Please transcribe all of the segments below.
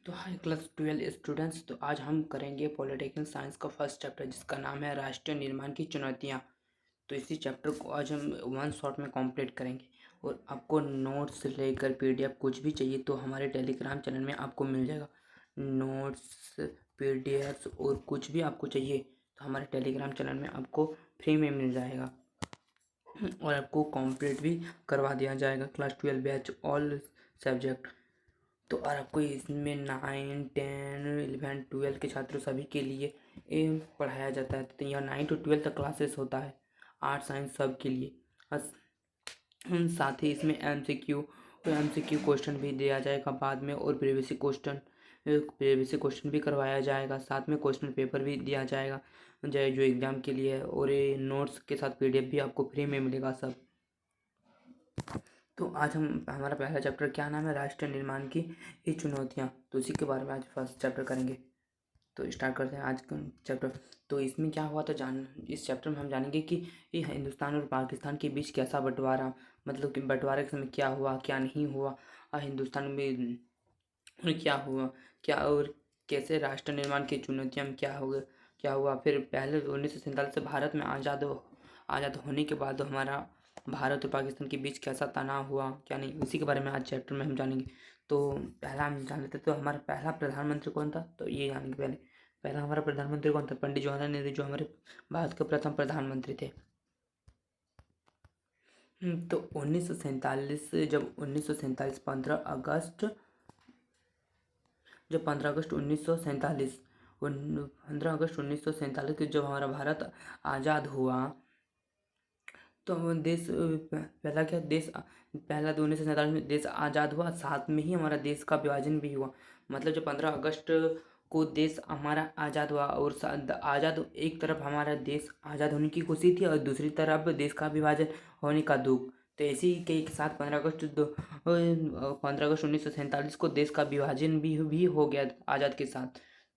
तो high class 12 students, तो आज हम करेंगे पॉलिटिकल साइंस का फर्स्ट चैप्टर जिसका नाम है राष्ट्रीय निर्माण की चुनौतियाँ। तो इसी चैप्टर को आज हम वन शॉट में कंप्लीट करेंगे। और आपको नोट्स से लेकर पीडीएफ कुछ भी चाहिए तो हमारे टेलीग्राम चैनल में आपको मिल जाएगा। नोट्स, पीडीएफ और कुछ भी आपको चाहिए तो हमारे टेलीग्राम चैनल में आपको फ्री में मिल जाएगा और आपको कंप्लीट भी करवा दिया जाएगा। Class 12 batch all subject. तो और आपको इसमें 9, 10, 11, 12 के छात्रों सभी के लिए पढ़ाया जाता है। तो यह 9 to 12 तक क्लासेस होता है, आर्ट साइंस सब के लिए। साथ ही इसमें एमसीक्यू क्वेश्चन भी दिया जाएगा बाद में, और प्रीवियस क्वेश्चन भी करवाया जाएगा। साथ में क्वेश्चन पेपर भी दिया जाएगा जो एग्ज़ाम के लिए है, और ये नोट्स के साथ पीडीएफ भी आपको फ्री में मिलेगा सब। तो आज हमारा पहला चैप्टर क्या नाम है, राष्ट्र निर्माण की ये चुनौतियाँ। तो उसी के बारे में आज फर्स्ट चैप्टर करेंगे। तो स्टार्ट करते हैं आज का चैप्टर। तो इसमें क्या हुआ, तो इस चैप्टर में हम जानेंगे कि ये हिंदुस्तान और पाकिस्तान के बीच कैसा बंटवारा, मतलब कि बंटवारे के समय क्या हुआ क्या नहीं हुआ, और हिंदुस्तान में क्या हुआ क्या, और कैसे राष्ट्र निर्माण की चुनौतियाँ में क्या हुआ। फिर पहले 1947 से भारत में आज़ाद होने के बाद हमारा भारत और पाकिस्तान के बीच कैसा तनाव हुआ क्या नहीं, उसी के बारे में आज चैप्टर में हम जानेंगे। तो पहला हम जान लेते, तो हमारा पहला प्रधानमंत्री कौन था, तो ये जानेंगे। पहला हमारा प्रधानमंत्री कौन था, पंडित जवाहरलाल नेहरू, जो हमारे भारत के प्रथम प्रधानमंत्री थे। तो 1947, जब 1947 15 अगस्त 1947 15 अगस्त 1947 को जब हमारा भारत आज़ाद हुआ, तो पहला तो 1947 में देश आज़ाद हुआ, साथ में ही हमारा देश का विभाजन भी हुआ। मतलब जब 15 अगस्त को देश हमारा आज़ाद हुआ, और आज़ाद, एक तरफ हमारा देश आज़ाद होने की खुशी थी और दूसरी तरफ देश का विभाजन होने का दुख। तो इसी के साथ 15 अगस्त 1947 को देश का विभाजन भी हो गया आज़ाद के साथ।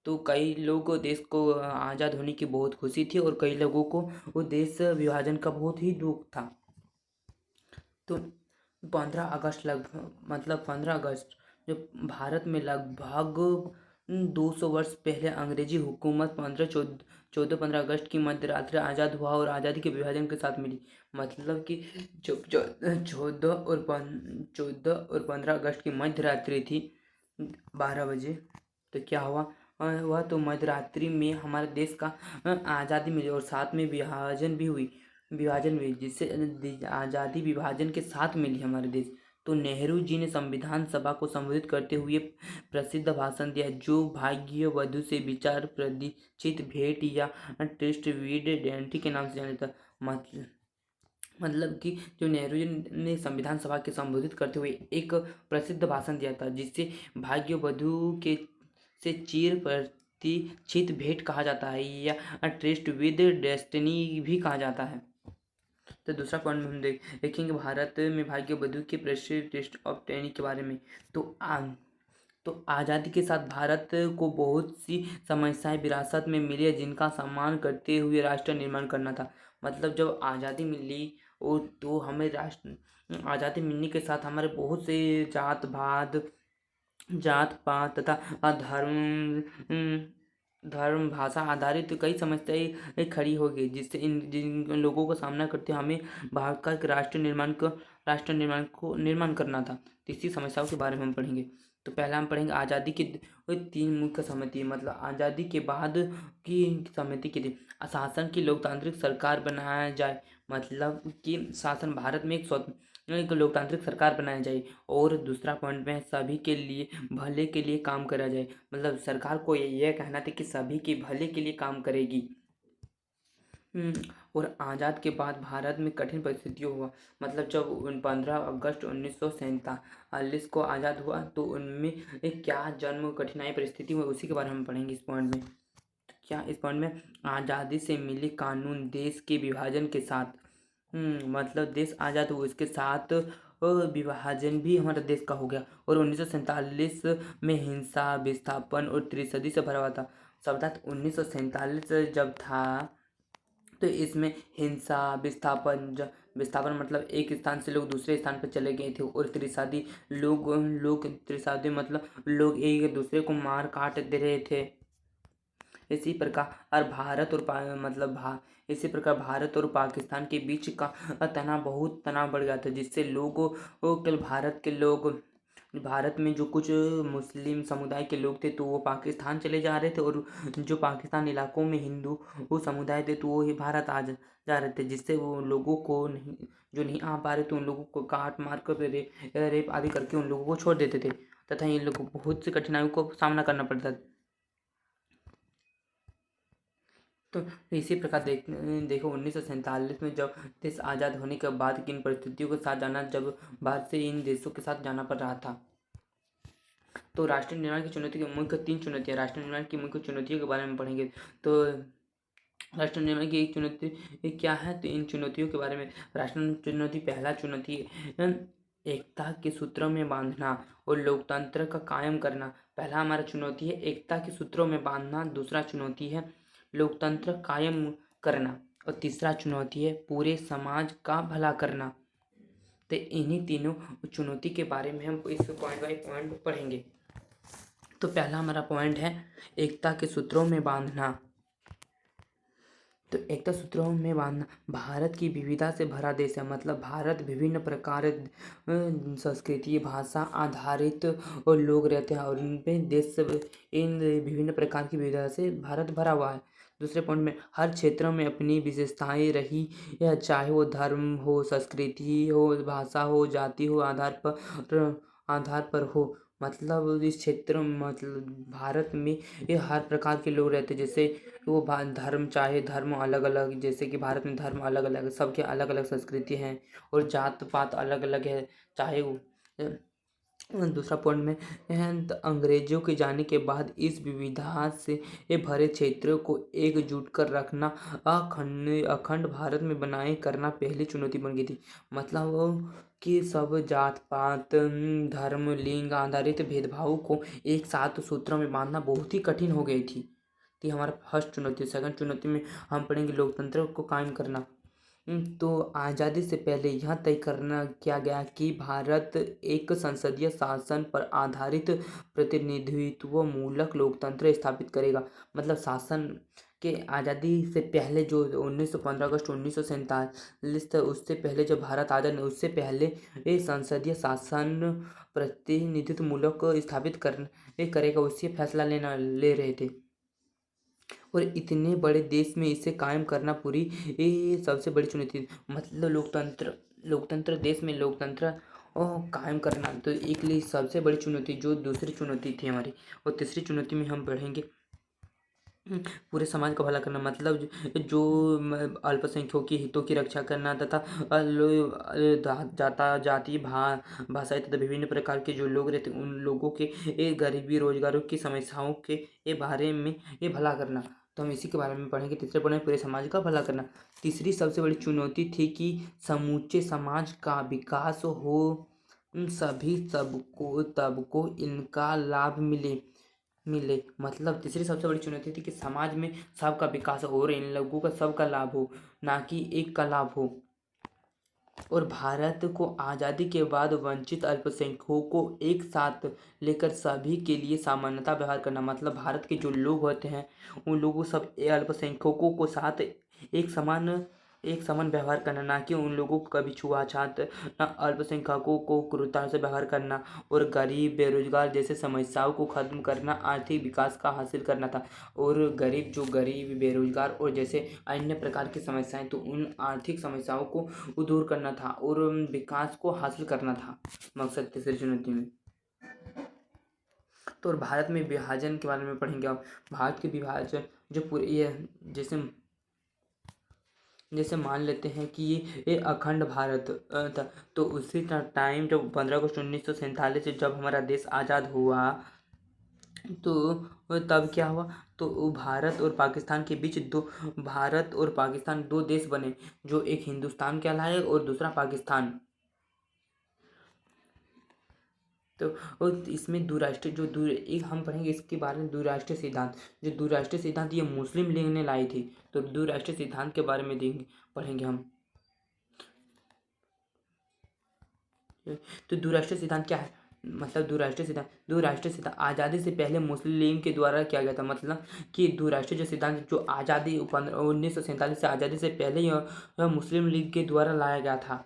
तो कई लोगों को देश को आज़ाद होने की बहुत खुशी थी, और कई लोगों को वो देश विभाजन का बहुत ही दुख था। तो 15 अगस्त जो भारत में लगभग 200 वर्ष पहले अंग्रेजी हुकूमत 15 अगस्त की मध्य रात्रि आज़ाद हुआ और आज़ादी के विभाजन के साथ मिली। मतलब कि 14 और 15 अगस्त की मध्य रात्रि थी 12 बजे। तो क्या हुआ तो मध्य रात्रि में हमारे देश का आज़ादी मिली, और साथ में विभाजन भी हुई, जिससे आज़ादी विभाजन के साथ मिली हमारे देश। तो नेहरू जी ने संविधान सभा को संबोधित करते हुए प्रसिद्ध भाषण दिया, जो भाग्य वधु से विचार प्रदीक्षित भेंट या ट्रस्ट वीड डेंटी के नाम से जाना जाता। मतलब कि जो नेहरू जी ने संविधान सभा के संबोधित करते हुए एक प्रसिद्ध भाषण दिया था, जिससे भाग्य वधु के से चिर प्रतीक्षित भेंट कहा जाता है, या ट्रस्ट विद डेस्टिनी भी कहा जाता है। तो दूसरा पॉइंट में हम देखेंगे भारत में भाग्य वधु के प्रसिद्ध टेस्ट ऑफ ट्रेनिंग के बारे में। तो आज़ादी के साथ भारत को बहुत सी समस्याएं विरासत में मिली है, जिनका सम्मान करते हुए राष्ट्र निर्माण करना था। मतलब जब आज़ादी मिली और तो हमें आज़ादी मिलने के साथ हमारे बहुत से जात पात तथा धर्म भाषा आधारित कई समस्याएं खड़ी हो गई, जिससे जिन लोगों का सामना करते हमें भारत का एक राष्ट्र निर्माण करना था। तो इसी समस्याओं के बारे में हम पढ़ेंगे। तो पहला हम पढ़ेंगे आज़ादी की 3 मुख्य समिति, मतलब आज़ादी के बाद की समिति की थी। शासन की लोकतांत्रिक सरकार बनाया जाए, मतलब कि शासन भारत में एक लोकतांत्रिक सरकार बनाई जाए। और दूसरा पॉइंट में सभी के लिए भले के लिए काम करा जाए, मतलब सरकार को यह कहना था कि सभी के भले के लिए काम करेगी। और आज़ाद के बाद भारत में कठिन परिस्थितियों हुआ, मतलब जब 15 अगस्त 1947 को आज़ाद हुआ तो उनमें क्या जन्म कठिनाई परिस्थिति हुई, उसी के बारे में हम पढ़ेंगे इस पॉइंट में। क्या इस पॉइंट में आज़ादी से मिले कानून देश के विभाजन के साथ, मतलब देश आज़ाद हुआ इसके साथ विभाजन भी हमारे देश का हो गया, और 1947 में हिंसा, विस्थापन और त्रिसदी से भरा हुआ था। शब्दार्थ 1947 जब था तो इसमें हिंसा, विस्थापन मतलब एक स्थान से लोग दूसरे स्थान पर चले गए थे। और त्रिसादी त्रिसादी मतलब लोग एक दूसरे को मार काट दे रहे थे। इसी प्रकार भारत और इसी प्रकार भारत और पाकिस्तान के बीच का तनाव बढ़ गया था, जिससे लोगों कल भारत में जो कुछ मुस्लिम समुदाय के लोग थे तो वो पाकिस्तान चले जा रहे थे, और जो पाकिस्तान इलाकों में हिंदू वो समुदाय थे तो वो ही भारत जा रहे थे, जिससे वो लोगों को नहीं आ पा रहे थे उन लोगों को काट मार कर रेप आदि करके उन लोगों को छोड़ देते थे, तथा इन लोगों को बहुत सी कठिनाइयों को सामना करना पड़ता था। तो इसी प्रकार देखो 1947 में जब देश आज़ाद होने के बाद किन परिस्थितियों के साथ जाना, जब भारत से इन देशों के साथ जाना पड़ रहा था। तो राष्ट्र निर्माण की चुनौती की मुख्य 3 चुनौतियाँ, राष्ट्र निर्माण की मुख्य चुनौतियों के बारे में पढ़ेंगे। तो राष्ट्र निर्माण की एक चुनौती क्या है, तो इन चुनौतियों के बारे में राष्ट्र चुनौती, पहला चुनौती एकता के सूत्रों में बांधना और लोकतंत्र का कायम करना। पहला हमारा चुनौती है एकता के सूत्रों में बांधना, दूसरा चुनौती है लोकतंत्र कायम करना, और तीसरा चुनौती है पूरे समाज का भला करना। तो इन्हीं तीनों चुनौती के बारे में हम इस पॉइंट बाय पॉइंट पढ़ेंगे। तो पहला हमारा पॉइंट है एकता के सूत्रों में बांधना। तो एकता सूत्रों में बांधना, भारत की विविधता से भरा देश है, मतलब भारत विभिन्न प्रकार संस्कृति भाषा आधारित और लोग रहते हैं, और इन विभिन्न प्रकार की विविधता से भारत भरा हुआ है। दूसरे पॉइंट में हर क्षेत्र में अपनी विशेषताएं रही, या चाहे वो धर्म हो, संस्कृति हो, भाषा हो, जाति हो, आधार पर हो, मतलब इस क्षेत्र में मतलब भारत में ये हर प्रकार के लोग रहते हैं। जैसे वो धर्म, चाहे धर्म अलग अलग, जैसे कि भारत में धर्म अलग अलग, सबके अलग अलग संस्कृति हैं और जात पात अलग अलग है, चाहे वो दूसरा पॉइंट में तो अंग्रेजों के जाने के बाद इस विविधता से भरे क्षेत्रों को एकजुट कर रखना अखंड भारत में बनाए करना पहली चुनौती बन गई थी। मतलब वो कि सब जात पात धर्म लिंग आधारित भेदभाव को एक साथ सूत्रों में बांधना बहुत ही कठिन हो गई थी। तो हमारा फर्स्ट चुनौती। सेकंड चुनौती में हम पढ़ेंगे लोकतंत्र को कायम करना। तो आज़ादी से पहले यह तय किया गया कि भारत एक संसदीय शासन पर आधारित प्रतिनिधित्व मूलक लोकतंत्र स्थापित करेगा। मतलब शासन के आज़ादी से पहले जो 15 अगस्त 1947 था, उससे पहले जब भारत आज़ाद, उससे पहले ये संसदीय शासन प्रतिनिधित्व मूलक स्थापित करेगा, उससे फैसला ले रहे थे। और इतने बड़े देश में इसे कायम करना पूरी सबसे बड़ी चुनौती। मतलब लोकतंत्र देश में लोकतंत्र कायम करना तो एक लिए सबसे बड़ी चुनौती, जो दूसरी चुनौती थी हमारी। और तीसरी चुनौती में हम पढ़ेंगे पूरे समाज का भला करना, मतलब जो अल्पसंख्यकों की हितों की रक्षा करना तथा जाति भाषाई तथा विभिन्न प्रकार के जो लोग रहते उन लोगों के गरीबी रोजगारों की समस्याओं के बारे में ये भला करना। तो हम इसी के बारे में पढ़ेंगे। तीसरे पढ़ेंगे पूरे समाज का भला करना। तीसरी सबसे बड़ी चुनौती थी कि समूचे समाज का विकास हो, सभी तबको इनका लाभ मिले। मतलब तीसरी सबसे बड़ी चुनौती थी कि समाज में सबका विकास हो और इन लोगों का सबका लाभ हो, ना कि एक का लाभ हो। और भारत को आज़ादी के बाद वंचित अल्पसंख्यकों को एक साथ लेकर सभी के लिए समानता व्यवहार करना। मतलब भारत के जो लोग होते हैं उन लोगों सब अल्पसंख्यकों को साथ एक समान व्यवहार करना, ना कि उन लोगों को कभी छुआछूत, ना अल्पसंख्यकों को क्रूरता से व्यवहार करना, और गरीब बेरोजगार जैसे समस्याओं को खत्म करना, आर्थिक विकास का हासिल करना था। और गरीब बेरोजगार और जैसे अन्य प्रकार की समस्याएं, तो उन आर्थिक समस्याओं को दूर करना था और विकास को हासिल करना था मकसद तीसरी चुनौती में। तो और भारत में विभाजन के बारे में पढ़ेंगे। अब भारत के विभाजन जो पूरे ये जैसे मान लेते हैं कि ये अखंड भारत था, तो उसी टाइम जब 15 अगस्त 1947 से जब हमारा देश आज़ाद हुआ, तो तब क्या हुआ, तो भारत और पाकिस्तान के बीच भारत और पाकिस्तान दो देश बने, जो एक हिंदुस्तान कहलाए और दूसरा पाकिस्तान। तो और इसमें एक हम पढ़ेंगे इसके बारे में द्विराष्ट्रीय सिद्धांत। जो द्विराष्ट्रीय सिद्धांत ये मुस्लिम लीग ने लाई थी, तो द्विराष्ट्रीय सिद्धांत के बारे में पढ़ेंगे हम। तो द्विराष्ट्रीय सिद्धांत क्या है? मतलब द्विराष्ट्रीय सिद्धांत आज़ादी से पहले मुस्लिम के द्वारा किया गया था। मतलब कि द्विराष्ट्रीय जो सिद्धांत जो आज़ादी 1947 से आज़ादी से पहले यह मुस्लिम लीग के द्वारा लाया गया था।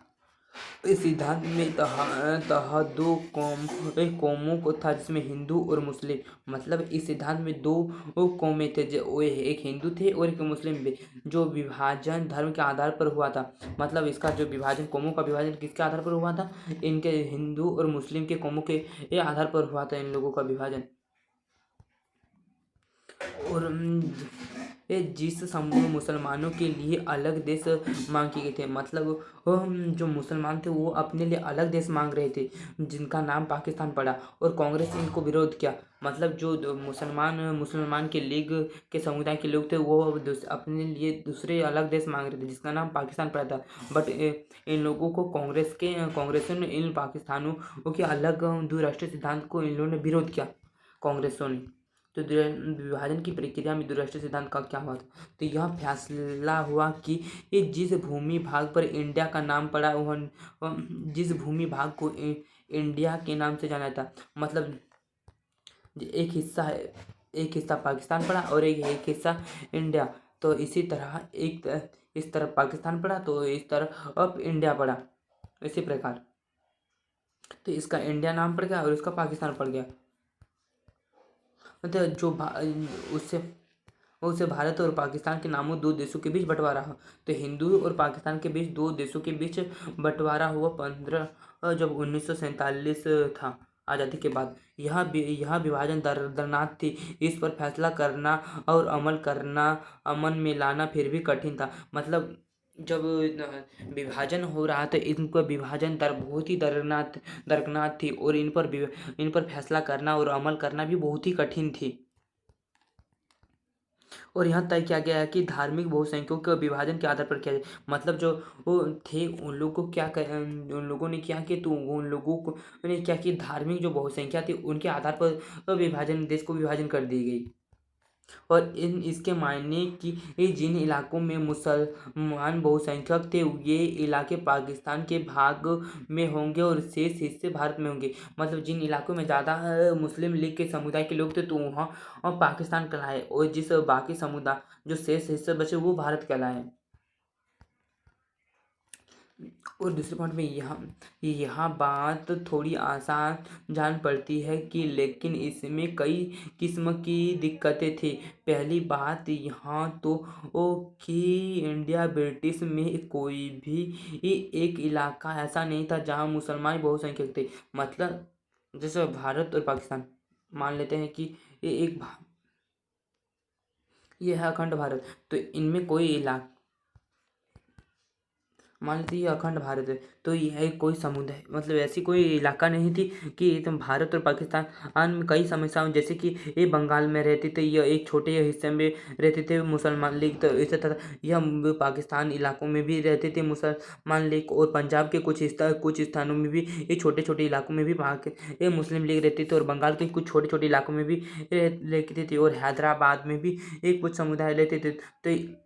इस सिद्धांत में तहा दो कौमों को था, जिसमें हिंदू और मुस्लिम। मतलब इस सिद्धांत में दो कौमें थे, जो वो एक हिंदू थे और एक मुस्लिम थे। जो विभाजन धर्म के आधार पर हुआ था। मतलब इसका जो विभाजन, कौमों का विभाजन किसके आधार पर हुआ था? इनके हिंदू और मुस्लिम के कौमों के आधार पर हुआ था इन लोगों का विभाजन। और जिस समूह मुसलमानों के लिए अलग देश मांग की गई थे। मतलब जो मुसलमान थे वो अपने लिए अलग देश मांग रहे थे, जिनका नाम पाकिस्तान पड़ा, और कांग्रेस ने इनको विरोध किया। मतलब जो मुसलमान के लीग के समुदाय के लोग थे वो अपने लिए दूसरे अलग देश मांग रहे थे, जिसका नाम पाकिस्तान पड़ा था। बट इन लोगों को कांग्रेसों ने इन पाकिस्तानों के अलग द्विराष्ट्रीय सिद्धांत को इन लोगों ने विरोध किया, कांग्रेसों ने। तो विभाजन की प्रक्रिया में द्विराष्ट्रीय सिद्धांत का क्या हुआ था? तो यह फैसला हुआ कि जिस भूमि भाग पर इंडिया का नाम पड़ा, वह जिस भूमि भाग को इंडिया के नाम से जाना था। मतलब एक हिस्सा पाकिस्तान पड़ा और एक हिस्सा इंडिया। तो इसी तरह इस तरफ पाकिस्तान पड़ा तो इस तरफ अब इंडिया पड़ा, इसी प्रकार। तो इसका इंडिया नाम पड़ गया और इसका पाकिस्तान पड़ गया। मतलब उससे भारत और पाकिस्तान के नामों दो देशों के बीच बंटवारा हुआ। तो हिंदू और पाकिस्तान के बीच दो देशों के बीच बंटवारा हुआ 15 जब 1947 था, आज़ादी के बाद। यह विभाजन दर्दनाक थी। इस पर फैसला करना और अमल में लाना फिर भी कठिन था। मतलब जब विभाजन हो रहा था, इनका विभाजन दर बहुत ही दर्दनाक थी, और इन पर फैसला करना और अमल करना भी बहुत ही कठिन थी। और यहाँ तय किया गया है कि धार्मिक बहुसंख्यकों के विभाजन के आधार पर किया जाए। मतलब जो वो थे उन लोगों को उन लोगों ने क्या किया, तो उन लोगों को ने क्या कि धार्मिक जो बहुसंख्या थी उनके आधार पर देश को विभाजन कर दी गई। और इसके मायने कि जिन इलाकों में मुसलमान बहुसंख्यक थे ये इलाके पाकिस्तान के भाग में होंगे और शेष हिस्से भारत में होंगे। मतलब जिन इलाकों में ज़्यादा मुस्लिम लीग के समुदाय के लोग थे तो वहाँ पाकिस्तान कहलाए, और जिस बाकी समुदाय जो शेष हिस्से बचे वो भारत कहलाए। और दूसरे पॉइंट में यहाँ बात थोड़ी आसान जान पड़ती है कि लेकिन इसमें कई किस्म की दिक्कतें थी। पहली बात यहाँ तो कि इंडिया ब्रिटिश में कोई भी एक इलाका ऐसा नहीं था जहाँ मुसलमान बहुसंख्यक थे। मतलब जैसे भारत और पाकिस्तान मान लेते हैं कि ये है अखंड भारत, तो इनमें कोई इलाका, मान लीजिए ये अखंड भारत है, तो यह कोई समुदाय, मतलब ऐसी कोई इलाका नहीं थी कि तुम भारत और पाकिस्तान में कई समस्याओं, जैसे कि ये बंगाल में रहते थे, यह एक छोटे हिस्से में रहते थे मुसलमान लीग, तो इसी तरह यह पाकिस्तान इलाकों में भी रहते थे मुसलमान लीग, और पंजाब के कुछ स्थानों में भी, ये छोटे छोटे इलाकों में भी ये मुस्लिम लीग रहती थी, और बंगाल के कुछ छोटे छोटे इलाकों में भी रहती थी, और हैदराबाद में भी एक कुछ समुदाय रहते थे। तो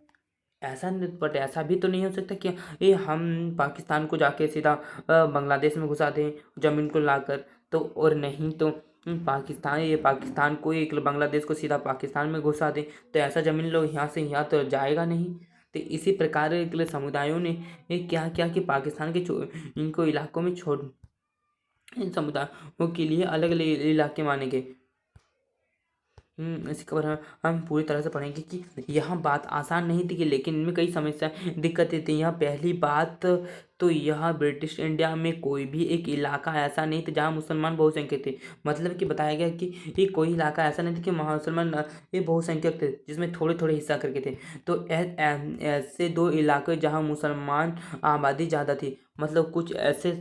ऐसा भी तो नहीं हो सकता कि ये हम पाकिस्तान को जाके सीधा बांग्लादेश में घुसा दें ज़मीन को लाकर। तो और नहीं तो पाकिस्तान को एक बांग्लादेश को सीधा पाकिस्तान में घुसा दें, तो ऐसा ज़मीन लोग यहाँ से यहाँ तो जाएगा नहीं। तो इसी प्रकार के समुदायों ने क्या किया कि पाकिस्तान के इनको इलाकों में छोड़, इन समुदायों के लिए अलग अलग इलाके माने गए। इसी खबर हम पूरी तरह से पढ़ेंगे कि यहाँ बात आसान नहीं थी कि, लेकिन इनमें कई समस्या दिक्कतें थी। यहाँ पहली बात तो यह ब्रिटिश इंडिया में कोई भी एक इलाका ऐसा नहीं था जहाँ मुसलमान बहुसंख्यक थे। मतलब कि बताया गया कि ये कोई इलाका ऐसा नहीं था कि मुसलमान ये बहुसंख्यक थे, जिसमें थोड़े थोड़े हिस्सा करके थे। तो ऐसे दो इलाके जहाँ मुसलमान आबादी ज़्यादा थी, मतलब कुछ ऐसे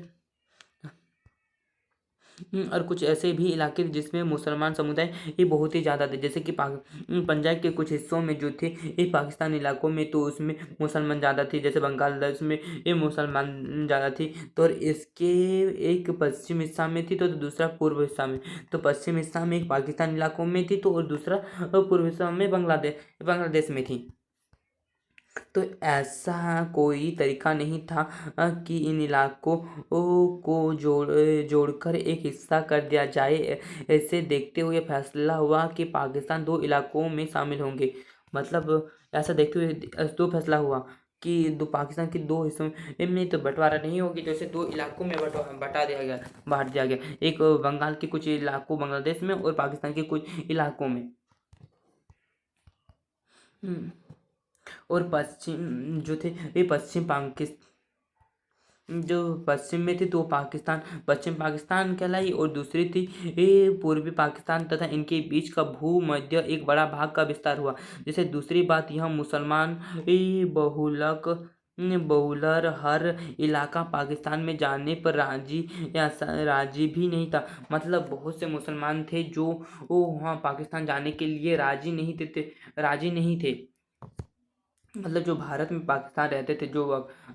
और कुछ ऐसे भी इलाके थे जिसमें मुसलमान समुदाय ये बहुत ही ज़्यादा थे, जैसे कि पंजाब के कुछ हिस्सों में जो थे ये पाकिस्तान इलाकों में, तो उसमें मुसलमान ज़्यादा थी, जैसे बांग्लादेश में ये मुसलमान ज़्यादा थी। तो और इसके एक पश्चिम हिस्सा में थी तो दूसरा पूर्व हिस्सा में। तो पश्चिम हिस्सा में एक पाकिस्तान इलाकों में थी, तो और दूसरा पूर्व हिस्सा में बांग्लादेश में थी। तो ऐसा कोई तरीका नहीं था कि इन इलाकों को जोड़कर एक हिस्सा कर दिया जाए। ऐसे देखते हुए फैसला हुआ कि पाकिस्तान दो इलाकों में शामिल होंगे। मतलब ऐसा देखते हुए दो फैसला हुआ कि दो पाकिस्तान के दो हिस्सों में तो बंटवारा नहीं होगी, तो इसे दो इलाकों में बटा दिया गया, बांट दिया गया। एक बंगाल के कुछ इलाकों बांग्लादेश में और पाकिस्तान के कुछ इलाकों में। हम्म, और पश्चिम जो थे ये पश्चिम पाकिस्तान, जो पश्चिम में थी तो वो पाकिस्तान पश्चिम पाकिस्तान कहलाई, और दूसरी थी ये पूर्वी पाकिस्तान, तथा इनके बीच का भूमध्य एक बड़ा भाग का विस्तार हुआ। जैसे दूसरी बात, यह मुसलमान बहुलक बहुलर हर इलाका पाकिस्तान में जाने पर राजी या राजी भी नहीं था। मतलब बहुत से मुसलमान थे जो वो वहाँ पाकिस्तान जाने के लिए राजी नहीं थे। मतलब जो भारत में पाकिस्तान रहते थे, जो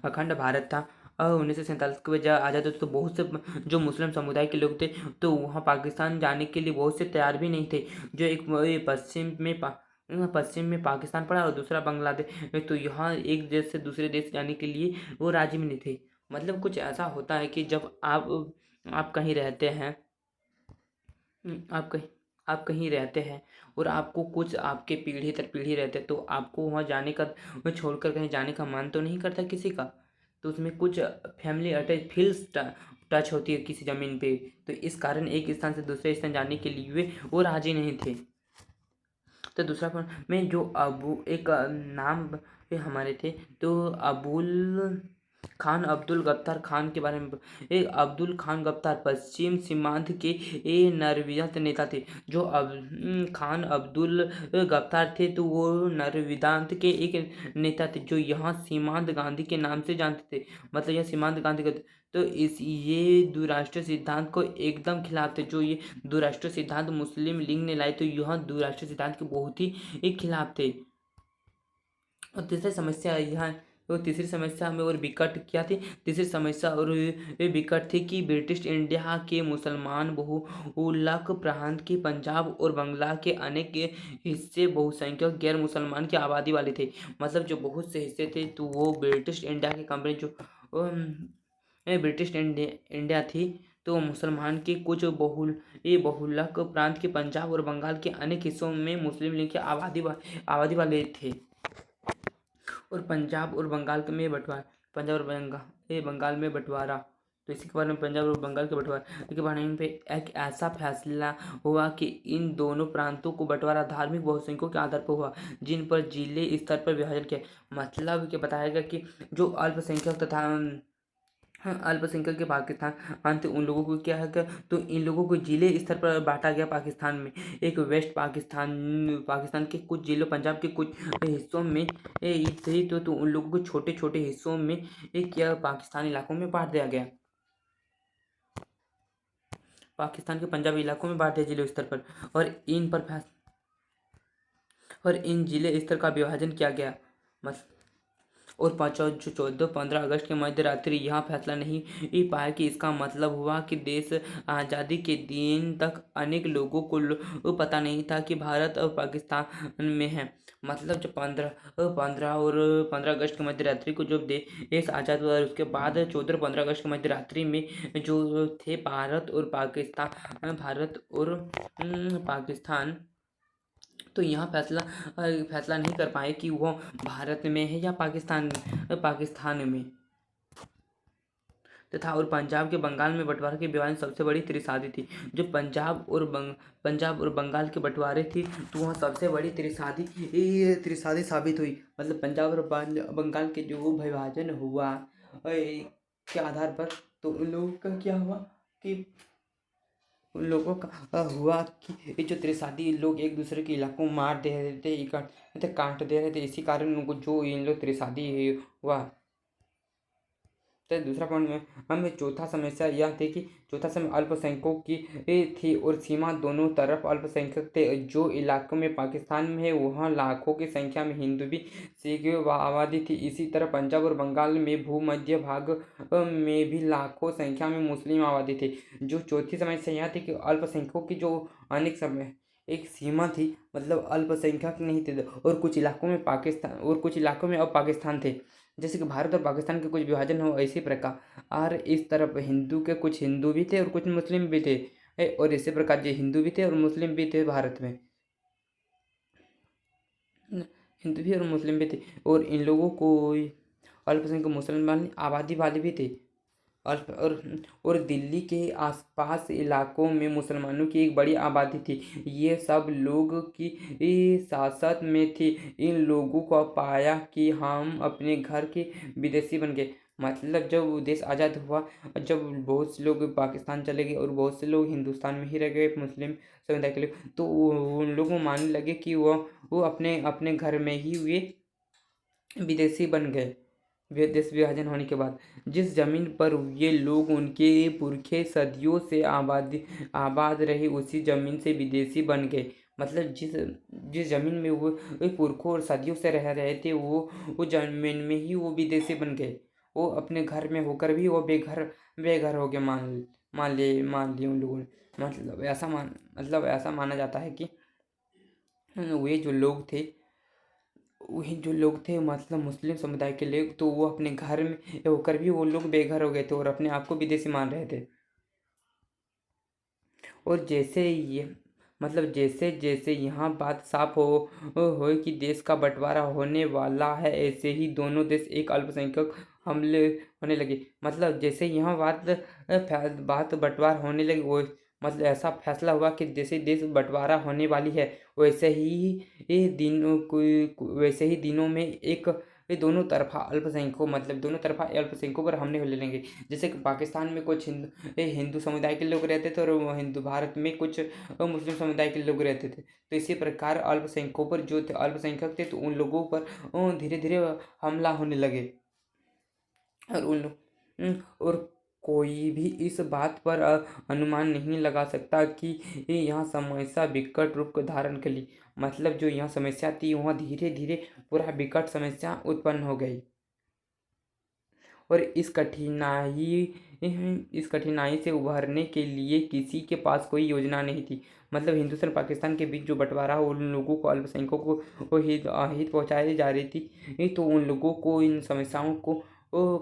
अखंड भारत था 1947 के बाद जब आज़ाद हुआ, तो बहुत से जो मुस्लिम समुदाय के लोग थे तो वहाँ पाकिस्तान जाने के लिए बहुत से तैयार भी नहीं थे। जो एक ये पश्चिम में पाकिस्तान पड़ा और दूसरा बांग्लादेश, तो यहाँ एक देश से दूसरे देश जाने के लिए वो राजी भी नहीं थे। मतलब कुछ ऐसा होता है कि जब आप कहीं रहते हैं, आप कहीं रहते हैं और आपको कुछ आपके पीढ़ी दर पीढ़ी रहते हैं, तो आपको वहाँ जाने का, वह छोड़कर कहीं जाने का मन तो नहीं करता किसी का। तो उसमें कुछ फैमिली अटैच फील्स टच होती है किसी ज़मीन पे। तो इस कारण एक स्थान से दूसरे स्थान जाने के लिए वो राजी नहीं थे। तो दूसरा पॉइंट में जो एक नाम हमारे थे, तो अब्दुल गफ्तार खान के बारे में। एक अब्दुल खान गफ्तार पश्चिम सीमांत के नरवियत नेता थे। जो खान अब्दुल गफ्तार थे, तो वो नरविदांत के एक नेता थे जो यहाँ सीमांत गांधी के नाम से जानते थे। मतलब यह सीमांत गांधी का, तो ये दुराष्ट्र सिद्धांत को एकदम खिलाफ थे। जो ये दुराष्ट्र सिद्धांत मुस्लिम लीग ने लाए, तो यह दुराष्ट्र सिद्धांत के बहुत ही एक खिलाफ थे। और तीसरी समस्या यहाँ, वो तीसरी समस्या में और विकट क्या थी, तीसरी समस्या और ये विकट थी कि ब्रिटिश इंडिया के मुसलमान बहुलक प्रांत के पंजाब और बंगला के अनेक हिस्से बहुसंख्यक गैर मुसलमान की आबादी वाले थे। मतलब जो बहुत से हिस्से थे, तो वो ब्रिटिश इंडिया की कंपनी जो ब्रिटिश इंडिया थी, तो मुसलमान के कुछ बहुलक प्रांत के पंजाब और बंगाल के अनेक हिस्सों में मुस्लिम लीग की आबादी वाले थे। और पंजाब और बंगाल में बंटवारा, बंगाल में बंटवारा। तो इसी के बारे में पंजाब और बंगाल के बंटवारे के बारे में पे एक ऐसा फैसला हुआ कि इन दोनों प्रांतों को बंटवारा धार्मिक बहुसंख्यों के आधार पर हुआ, जिन पर जिले स्तर पर विभाजन किया। मतलब कि बताया गया कि जो अल्पसंख्यक तथा अल्पसंख्यक के पाकिस्तान अंत उन लोगों को क्या है क्या, तो इन लोगों को जिले स्तर पर बांटा गया पाकिस्तान में। एक वेस्ट पाकिस्तान के कुछ जिलों, पंजाब के कुछ हिस्सों में थे, तो उन लोगों को छोटे छोटे हिस्सों में क्या पाकिस्तान इलाकों में बांट दिया गया। पाकिस्तान के पंजाबी इलाकों में बांट दिया जिले स्तर पर, और इन जिले स्तर का विभाजन किया गया। और 14-15 अगस्त के मध्य रात्रि यहाँ फैसला नहीं पाया कि इसका मतलब हुआ कि देश आज़ादी के दिन तक अनेक लोगों को पता नहीं था कि भारत और पाकिस्तान में है। मतलब जब 15 अगस्त की मध्य रात्रि को जब देश आज़ाद हुआ, उसके बाद 14-15 अगस्त की मध्य रात्रि में जो थे भारत और पाकिस्तान, तो यहाँ फैसला नहीं कर पाए कि वो भारत में है या पाकिस्तान में तथा। और पंजाब के बंगाल में बंटवारे के विवाद सबसे बड़ी त्रिशादी थी। जो पंजाब और बंगाल के बंटवारे थी, तो वहाँ सबसे बड़ी त्रिशादी साबित हुई। मतलब पंजाब और बंगाल के जो विभाजन हुआ के आधार पर, तो उन लोगों का क्या हुआ कि उन लोगों का हुआ कि ये जो त्रिशादी लोग एक दूसरे के इलाकों में मार दे रहे थे, काट दे रहे थे। इसी कारण उनको जो इन लोग त्रिशादी हुआ। तो दूसरा पॉइंट में हमें चौथा समस्या यह थी कि चौथा समय अल्पसंख्यकों की थी और सीमा दोनों तरफ अल्पसंख्यक थे। जो इलाकों में पाकिस्तान में है, वहाँ लाखों की संख्या में हिंदू भी सिख आबादी थी। इसी तरह पंजाब और बंगाल में भूमध्य भाग में भी लाखों संख्या में मुस्लिम आबादी थी। जो चौथी समस्या यह थी कि अल्पसंख्यकों की जो अनेक समय एक सीमा थी, मतलब अल्पसंख्यक नहीं थे, और कुछ इलाकों में पाकिस्तान, और कुछ इलाकों में अब पाकिस्तान थे। जैसे कि भारत और पाकिस्तान के कुछ विभाजन हो, इसी प्रकार इस तरफ हिंदू के कुछ हिंदू भी थे और कुछ मुस्लिम भी थे। और इसी प्रकार जो हिंदू भी थे और मुस्लिम भी थे भारत में, हिंदू भी और मुस्लिम भी थे। और इन लोगों को अल्पसंख्यक मुसलमान आबादी वाले भी थे। अल्प और दिल्ली के आसपास इलाकों में मुसलमानों की एक बड़ी आबादी थी। ये सब लोग की सासत में थी। इन लोगों को पाया कि हम अपने घर के विदेशी बन गए। मतलब जब देश आज़ाद हुआ, जब बहुत से लोग पाकिस्तान चले गए और बहुत से लोग हिंदुस्तान में ही रह गए मुस्लिम समुदाय के लोग, तो उन लोगों को मानने लगे कि वो अपने अपने घर में ही वे विदेशी बन गए। देश विभाजन होने के बाद जिस जमीन पर ये लोग, उनके पुरखे सदियों से आबाद रहे, उसी जमीन से विदेशी बन गए। मतलब जिस जिस जमीन में वो पुरखों और सदियों से रह रहे थे, वो जमीन में ही वो विदेशी बन गए। वो अपने घर में होकर भी वो बेघर बेघर हो गए। मान लिए उन लोगों ने। मतलब ऐसा माना जाता है कि वे जो लोग थे, वही जो लोग थे, मतलब मुस्लिम समुदाय के लोग, तो वो अपने घर में होकर भी वो लोग बेघर हो गए थे और अपने आप को विदेशी मान रहे थे। और जैसे ये मतलब जैसे जैसे यहाँ बात साफ हो कि देश का बंटवारा होने वाला है, ऐसे ही दोनों देश एक अल्पसंख्यक हमले होने लगे। मतलब जैसे यहाँ बात बंटवार होने लगी, वो मतलब ऐसा फैसला हुआ कि जैसे देश बंटवारा होने वाली है, वैसे ही वैसे ही दिनों में एक दोनों तरफा अल्पसंख्यकों, मतलब दोनों तरफा अल्पसंख्यकों पर हमले होने लगे। जैसे कि पाकिस्तान में कुछ हिंदू समुदाय के लोग रहते थे, और हिंदू भारत में कुछ मुस्लिम समुदाय के लोग रहते थे। तो इसी प्रकार अल्पसंख्यकों पर जो थे, अल्पसंख्यक थे, तो उन लोगों पर धीरे धीरे हमला होने लगे। और और कोई भी इस बात पर अनुमान नहीं लगा सकता कि यहाँ समस्या विकट रूप धारण कर ली। मतलब जो यहाँ समस्या थी, वहाँ धीरे धीरे पूरा विकट समस्या उत्पन्न हो गई। और इस कठिनाई से उभरने के लिए किसी के पास कोई योजना नहीं थी। मतलब हिंदुस्तान पाकिस्तान के बीच जो बंटवारा हो, उन लोगों को, अल्पसंख्यकों को हित पहुँचाई जा रही थी, तो उन लोगों को इन समस्याओं को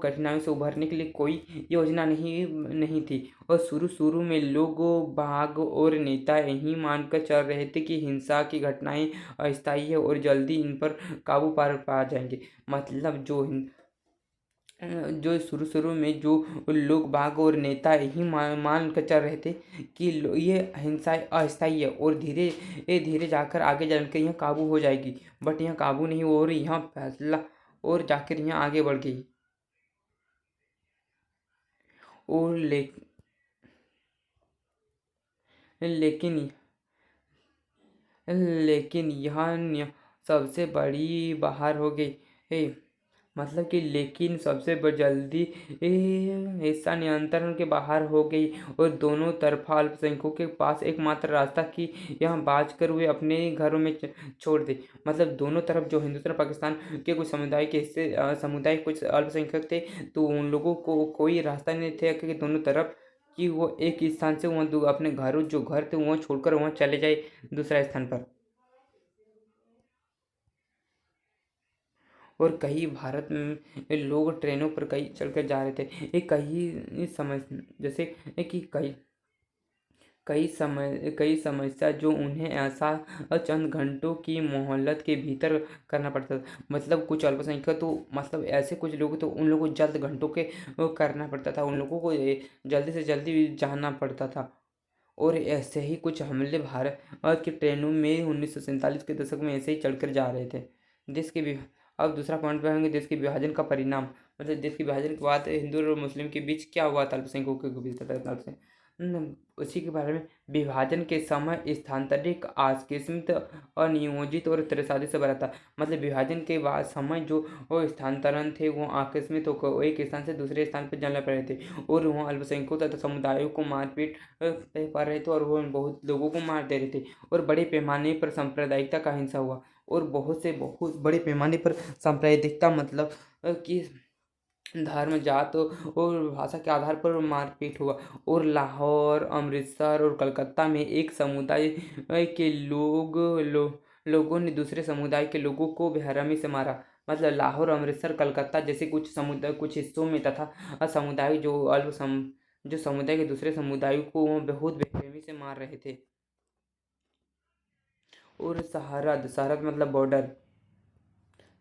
कठिनाइयों से उभरने के लिए कोई योजना नहीं थी। और शुरू शुरू में लोग बाग और नेता यही मानकर चल रहे थे कि हिंसा की घटनाएं अस्थायी है और जल्दी इन पर काबू पा जाएंगे। मतलब जो शुरू में जो लोग बाग और नेता यही मान कर चल रहे थे कि ये हिंसा अस्थायी है और धीरे धीरे जाकर आगे जाकर यहाँ काबू हो जाएगी। बट यहाँ काबू नहीं हो रही, यहाँ फैसला और जाकर यहाँ आगे बढ़ गई। और लेकिन लेकिन यहाँ सबसे बड़ी बाहर हो गई है। मतलब कि लेकिन सबसे जल्दी हिस्सा नियंत्रण के बाहर हो गई, और दोनों तरफा अल्पसंख्यकों के पास एकमात्र रास्ता कि यहाँ बाज कर वे अपने घरों में छोड़ दे। मतलब दोनों तरफ जो हिंदुस्तान पाकिस्तान के कुछ समुदाय के हिस्से समुदाय कुछ अल्पसंख्यक थे, तो उन लोगों को कोई रास्ता नहीं था कि दोनों तरफ कि वो एक स्थान से वहाँ अपने घरों जो घर थे वहाँ छोड़कर वहाँ चले जाए दूसरा स्थान पर। और कई भारत में लोग ट्रेनों पर कई चढ़कर जा रहे थे। कई समय जैसे कि कई समस्या जो उन्हें ऐसा चंद घंटों की मोहलत के भीतर करना पड़ता था। मतलब कुछ अल्पसंख्यक तो मतलब ऐसे कुछ लोग, तो उन लोगों को जल्द घंटों के वो करना पड़ता था, उन लोगों को जल्दी से जल्दी जाना पड़ता था। और ऐसे ही कुछ हमले भारत की ट्रेनों में 1947 के दशक में ऐसे ही चढ़कर जा रहे थे। देश के अब दूसरा पॉइंट पे होंगे देश के विभाजन का परिणाम। मतलब देश के विभाजन के बाद हिंदू और मुस्लिम के बीच क्या हुआ था, अल्पसंख्यकों के बीच तथा से उसी के बारे में। विभाजन के समय स्थानांतरित, आकस्मिक, अनियोजित और त्रसादी से भरा था। मतलब विभाजन के बाद समय जो वो स्थानांतरण थे, वो आकस्मिक होकर एक स्थान से दूसरे स्थान पर जाने पड़ रहे थे, और वहाँ अल्पसंख्यकों तथा समुदायों को मारपीट पा रहे थे, और वो बहुत लोगों को मार दे रहे थे। और बड़े पैमाने पर सांप्रदायिकता का हिंसा हुआ, और बहुत बड़े पैमाने पर सांप्रदायिकता मतलब कि धर्म, जात और भाषा के आधार पर मारपीट हुआ और लाहौर, अमृतसर और कलकत्ता में एक समुदाय के लोगों ने दूसरे समुदाय के लोगों को बेरहमी से मारा। मतलब लाहौर, अमृतसर, कलकत्ता जैसे कुछ हिस्सों में तथा समुदाय जो समुदाय के दूसरे समुदायों को वो बहुत बेरहमी से मार रहे थे। और सरहद सरहद मतलब बॉर्डर,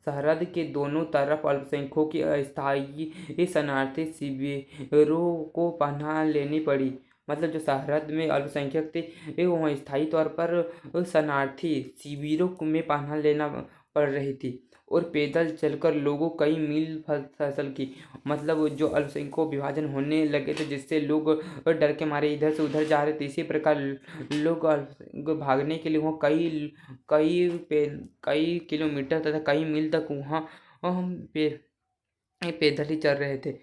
सरहद के दोनों तरफ अल्पसंख्यकों की अस्थायी शरणार्थी शिविरों को पनाह लेनी पड़ी। मतलब जो सरहद में अल्पसंख्यक थे वहाँ स्थायी तौर पर शरणार्थी शिविरों में पनाह लेना पड़ रही थी और पैदल चलकर लोगों कई मील फसल की। मतलब जो अल्पसंख्यकों विभाजन होने लगे थे जिससे लोग डर के मारे इधर से उधर जा रहे थे, इसी प्रकार लोग भागने के लिए वहाँ कई किलोमीटर तथा कई मील तक वहाँ पैदल ही चल रहे थे।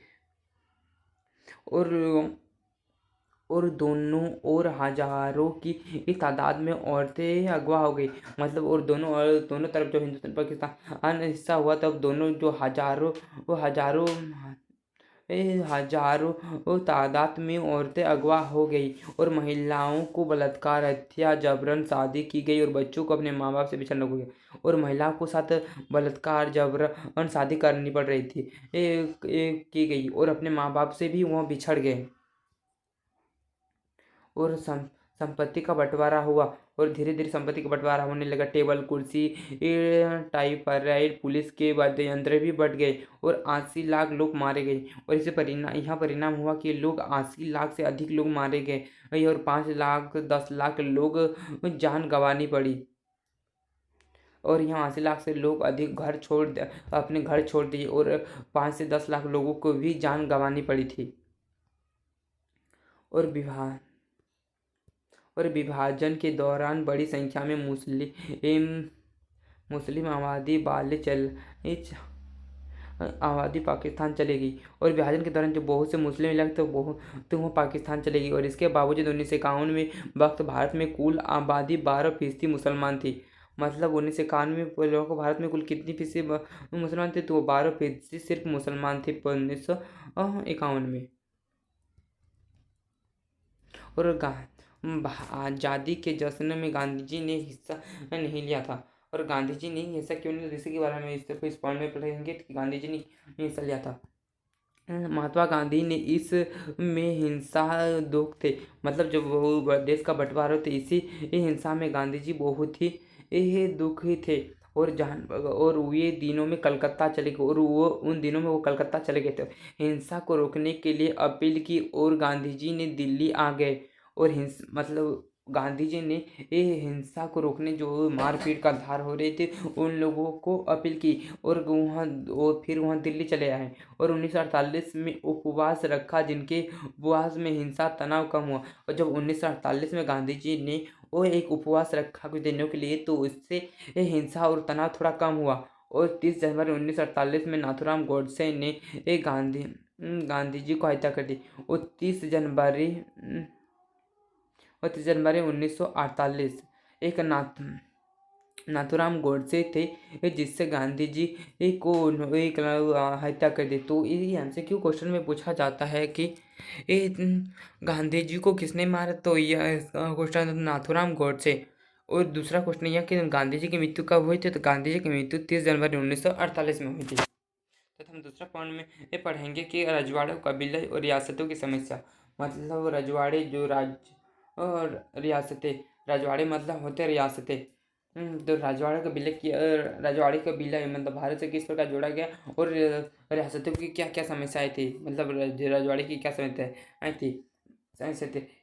और दोनों और हजारों की तादाद में औरतें अगवा हो गई। मतलब और दोनों तरफ जो हिंदुस्तान पाकिस्तान हिस्सा हुआ तब दोनों जो हजारों तादाद में औरतें अगवा हो गई और महिलाओं को बलात्कार, हत्या, जबरन शादी की गई और बच्चों को अपने माँ बाप से बिछड़ना हो गया और महिलाओं को साथ बलात्कार, जबरन शादी करनी पड़ रही थी की गई और अपने माँ बाप से भी वह बिछड़ गए। और संपत्ति का बंटवारा हुआ और धीरे धीरे संपत्ति का बंटवारा होने लगा। टेबल, कुर्सी, टाइपराइटर, पुलिस के वाद्य यंत्र भी बढ़ गए और 80 लाख लोग मारे गए। और इसे परिणाम हुआ कि लोग 80 लाख से अधिक लोग मारे गए और 5 लाख 10 लाख लोग जान गंवानी पड़ी। और यहाँ 80 लाख से लोग अधिक अपने घर छोड़ दिए और 5 से 10 लाख लोगों को भी जान गंवानी पड़ी थी। और विभाजन के दौरान बड़ी संख्या में मुस्लिम आबादी पाकिस्तान चली गई। और विभाजन के दौरान जो बहुत से मुस्लिम इलाके थे वो पाकिस्तान चले गई और इसके बावजूद 1951 में वक्त भारत में कुल आबादी 12% मुसलमान थी। मतलब 1951 में लोगों भारत में कुल कितनी फीसदी मुसलमान थे, तो 12% सिर्फ मुसलमान थे 1951 में। और आज़ादी के जश्न में गांधी जी ने हिस्सा नहीं लिया था। और गांधी जी ने हिस्सा क्यों नहीं लिया, इसी के बारे में इस पॉइंट में पढ़ेंगे कि गांधी जी ने हिस्सा लिया था। महात्मा गांधी ने इस में हिंसा दुख थे। मतलब जब वो देश का बंटवारा थे इसी हिंसा में गांधी जी बहुत ही दुखी थे और वे दिनों में कलकत्ता चले गए और वो उन दिनों में वो कलकत्ता चले गए थे। हिंसा को रोकने के लिए अपील की और गांधी जी ने दिल्ली आ गए और मतलब गांधी जी ने ये हिंसा को रोकने जो मारपीट का धार हो रहे थे उन लोगों को अपील की और फिर वहाँ दिल्ली चले आए और 1948 में उपवास रखा जिनके उपवास में हिंसा तनाव कम हुआ। और जब 1948 में गांधी जी ने वो एक उपवास रखा कुछ दिनों के लिए तो उससे हिंसा और तनाव थोड़ा कम हुआ। और 30 जनवरी 1948 में नाथूराम गोडसे ने गांधी जी को हत्या कर दी। और 30 जनवरी 1948 एक नाथूराम गोडसे थे जिससे गांधी जी को एक हत्या कर दी। तो ये हमसे क्यों क्वेश्चन में पूछा जाता है कि गांधी जी को किसने मारा, तो यह क्वेश्चन नाथूराम गोडसे। और दूसरा क्वेश्चन यह कि गांधी जी की मृत्यु कब हुई थी, तो गांधी जी की मृत्यु 30 जनवरी 1948 में हुई थी। तो हम दूसरा पॉइंट में ये पढ़ेंगे कि रजवाड़ों, कबीले और रियासतों की समस्या। मतलब रजवाड़े जो राज्य और रियासतें, रजवाड़े मतलब होते रियासतें। तो रजवाड़े कबीला मतलब भारत से किस प्रकार जोड़ा गया और रियासतों की क्या क्या समस्याएं थी। मतलब रजवाड़े की क्या समस्याएं थी।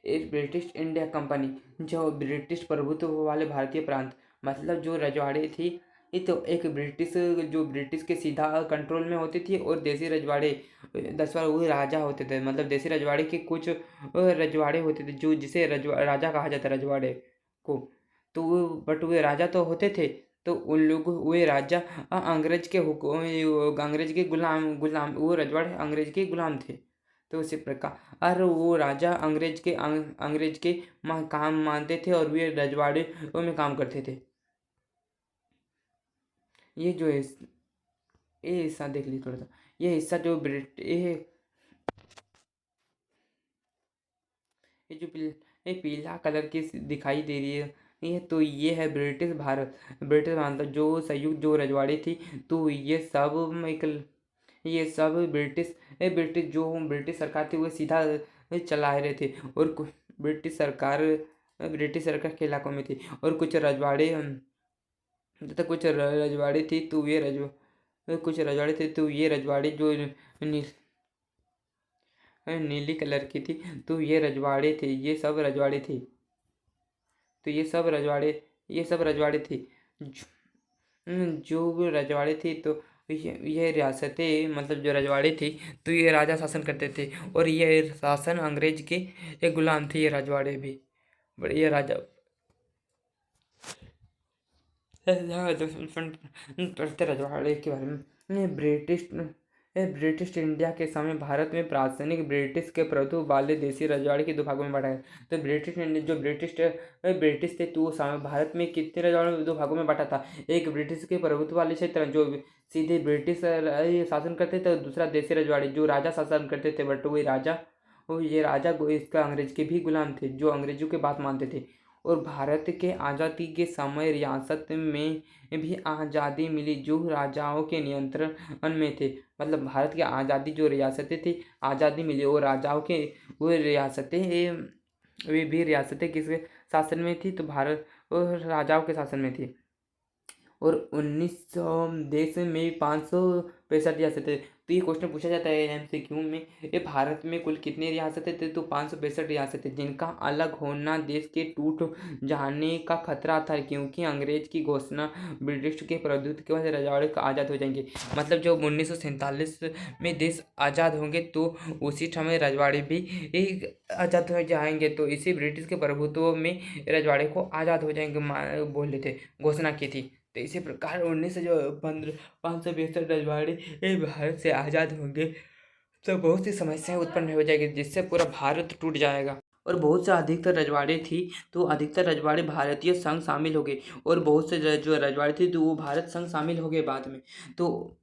एक ब्रिटिश इंडिया कंपनी जो ब्रिटिश प्रभुत्व वाले भारतीय प्रांत, मतलब जो रजवाड़े थी ये तो एक ब्रिटिश के सीधा कंट्रोल में होती थी और देसी रजवाड़े 10 बार वो राजा होते थे। मतलब देसी रजवाड़े के कुछ रजवाड़े होते थे जो जिसे राजा कहा जाता है रजवाड़े को। तो बट वे राजा तो होते थे, तो उन लोग वे राजा अंग्रेज के गुलाम वो रजवाड़े अंग्रेज के गुलाम थे। तो उसी प्रकार वो राजा अंग्रेज के काम मानते थे और वे रजवाड़े में काम करते थे। ये जो है ये हिस्सा देख लीजिए थोड़ा सा। ये हिस्सा जो ये जो ये पीला कलर की दिखाई दे रही है, ये तो ये है ब्रिटिश भारत जो संयुक्त जो रजवाड़ी थी। तो ये सब ब्रिटिश जो ब्रिटिश सरकार थी वो सीधा चला रहे थे। और ब्रिटिश सरकार के इलाकों में थी। और कुछ रजवाड़े तथा कुछ रजवाड़ी थी। तो ये कुछ रजवाड़ी थे। तो ये रजवाड़ी जो नीली कलर की थी। तो ये रजवाड़े थे, ये सब रजवाड़े थे। तो ये सब रजवाड़े थे जो रजवाड़े थे। तो ये रियासतें मतलब जो रजवाड़े थी। तो ये राजा शासन करते थे और ये शासन अंग्रेज के एक गुलाम थे ये रजवाड़े भी। बड़े ये राजा पढ़ते रजवाड़े के बारे में। ब्रिटिश इंडिया के समय भारत में प्राचीन ब्रिटिश के प्रभुत्व वाले देशी रजवाड़े के दो भागों में बांटा है। तो ब्रिटिश इंडिया जो ब्रिटिश थे तो समय भारत में कितने रजवाड़े दो भागों में बांटा था। एक ब्रिटिश के प्रभुत्व वाले क्षेत्र जो सीधे ब्रिटिश शासन करते थे। दूसरा देशी रजवाड़े जो राजा शासन करते थे। बट ये राजा इसका अंग्रेज के भी गुलाम थे जो अंग्रेजों की बात मानते थे। और भारत के आज़ादी के समय रियासत में भी आज़ादी मिली जो राजाओं के नियंत्रण में थे। मतलब भारत की आज़ादी जो रियासतें थी आज़ादी मिली और राजाओं के वो रियासतें वे भी रियासतें किसके शासन में थी। तो भारत और राजाओं के शासन में थी। और 1900 देश में 565 रियासतें। तो ये क्वेश्चन पूछा जाता है एमसीक्यू में, ये भारत में कुल कितनी रियासतें थे। तो 565 रियासतें जिनका अलग होना देश के टूट जाने का खतरा था क्योंकि अंग्रेज की घोषणा ब्रिटिश के प्रभुत्व के वजह से रजवाड़े आज़ाद हो जाएंगे। मतलब जब 1947 में देश आज़ाद होंगे तो उसी समय रजवाड़े भी आज़ाद हो जाएंगे। तो इसी ब्रिटिश के प्रभुत्व में रजवाड़े को आज़ाद हो जाएंगे बोले थे, घोषणा की थी। तो इसी प्रकार 565 रजवाड़े भारत से आज़ाद होंगे तो बहुत सी समस्याएं उत्पन्न हो जाएगी जिससे पूरा भारत टूट जाएगा। और बहुत से अधिकतर रजवाड़े थी तो अधिकतर रजवाड़े भारतीय संघ शामिल हो गए। और बहुत से जो रजवाड़े थी तो वो भारत संघ शामिल हो गए बाद में। तो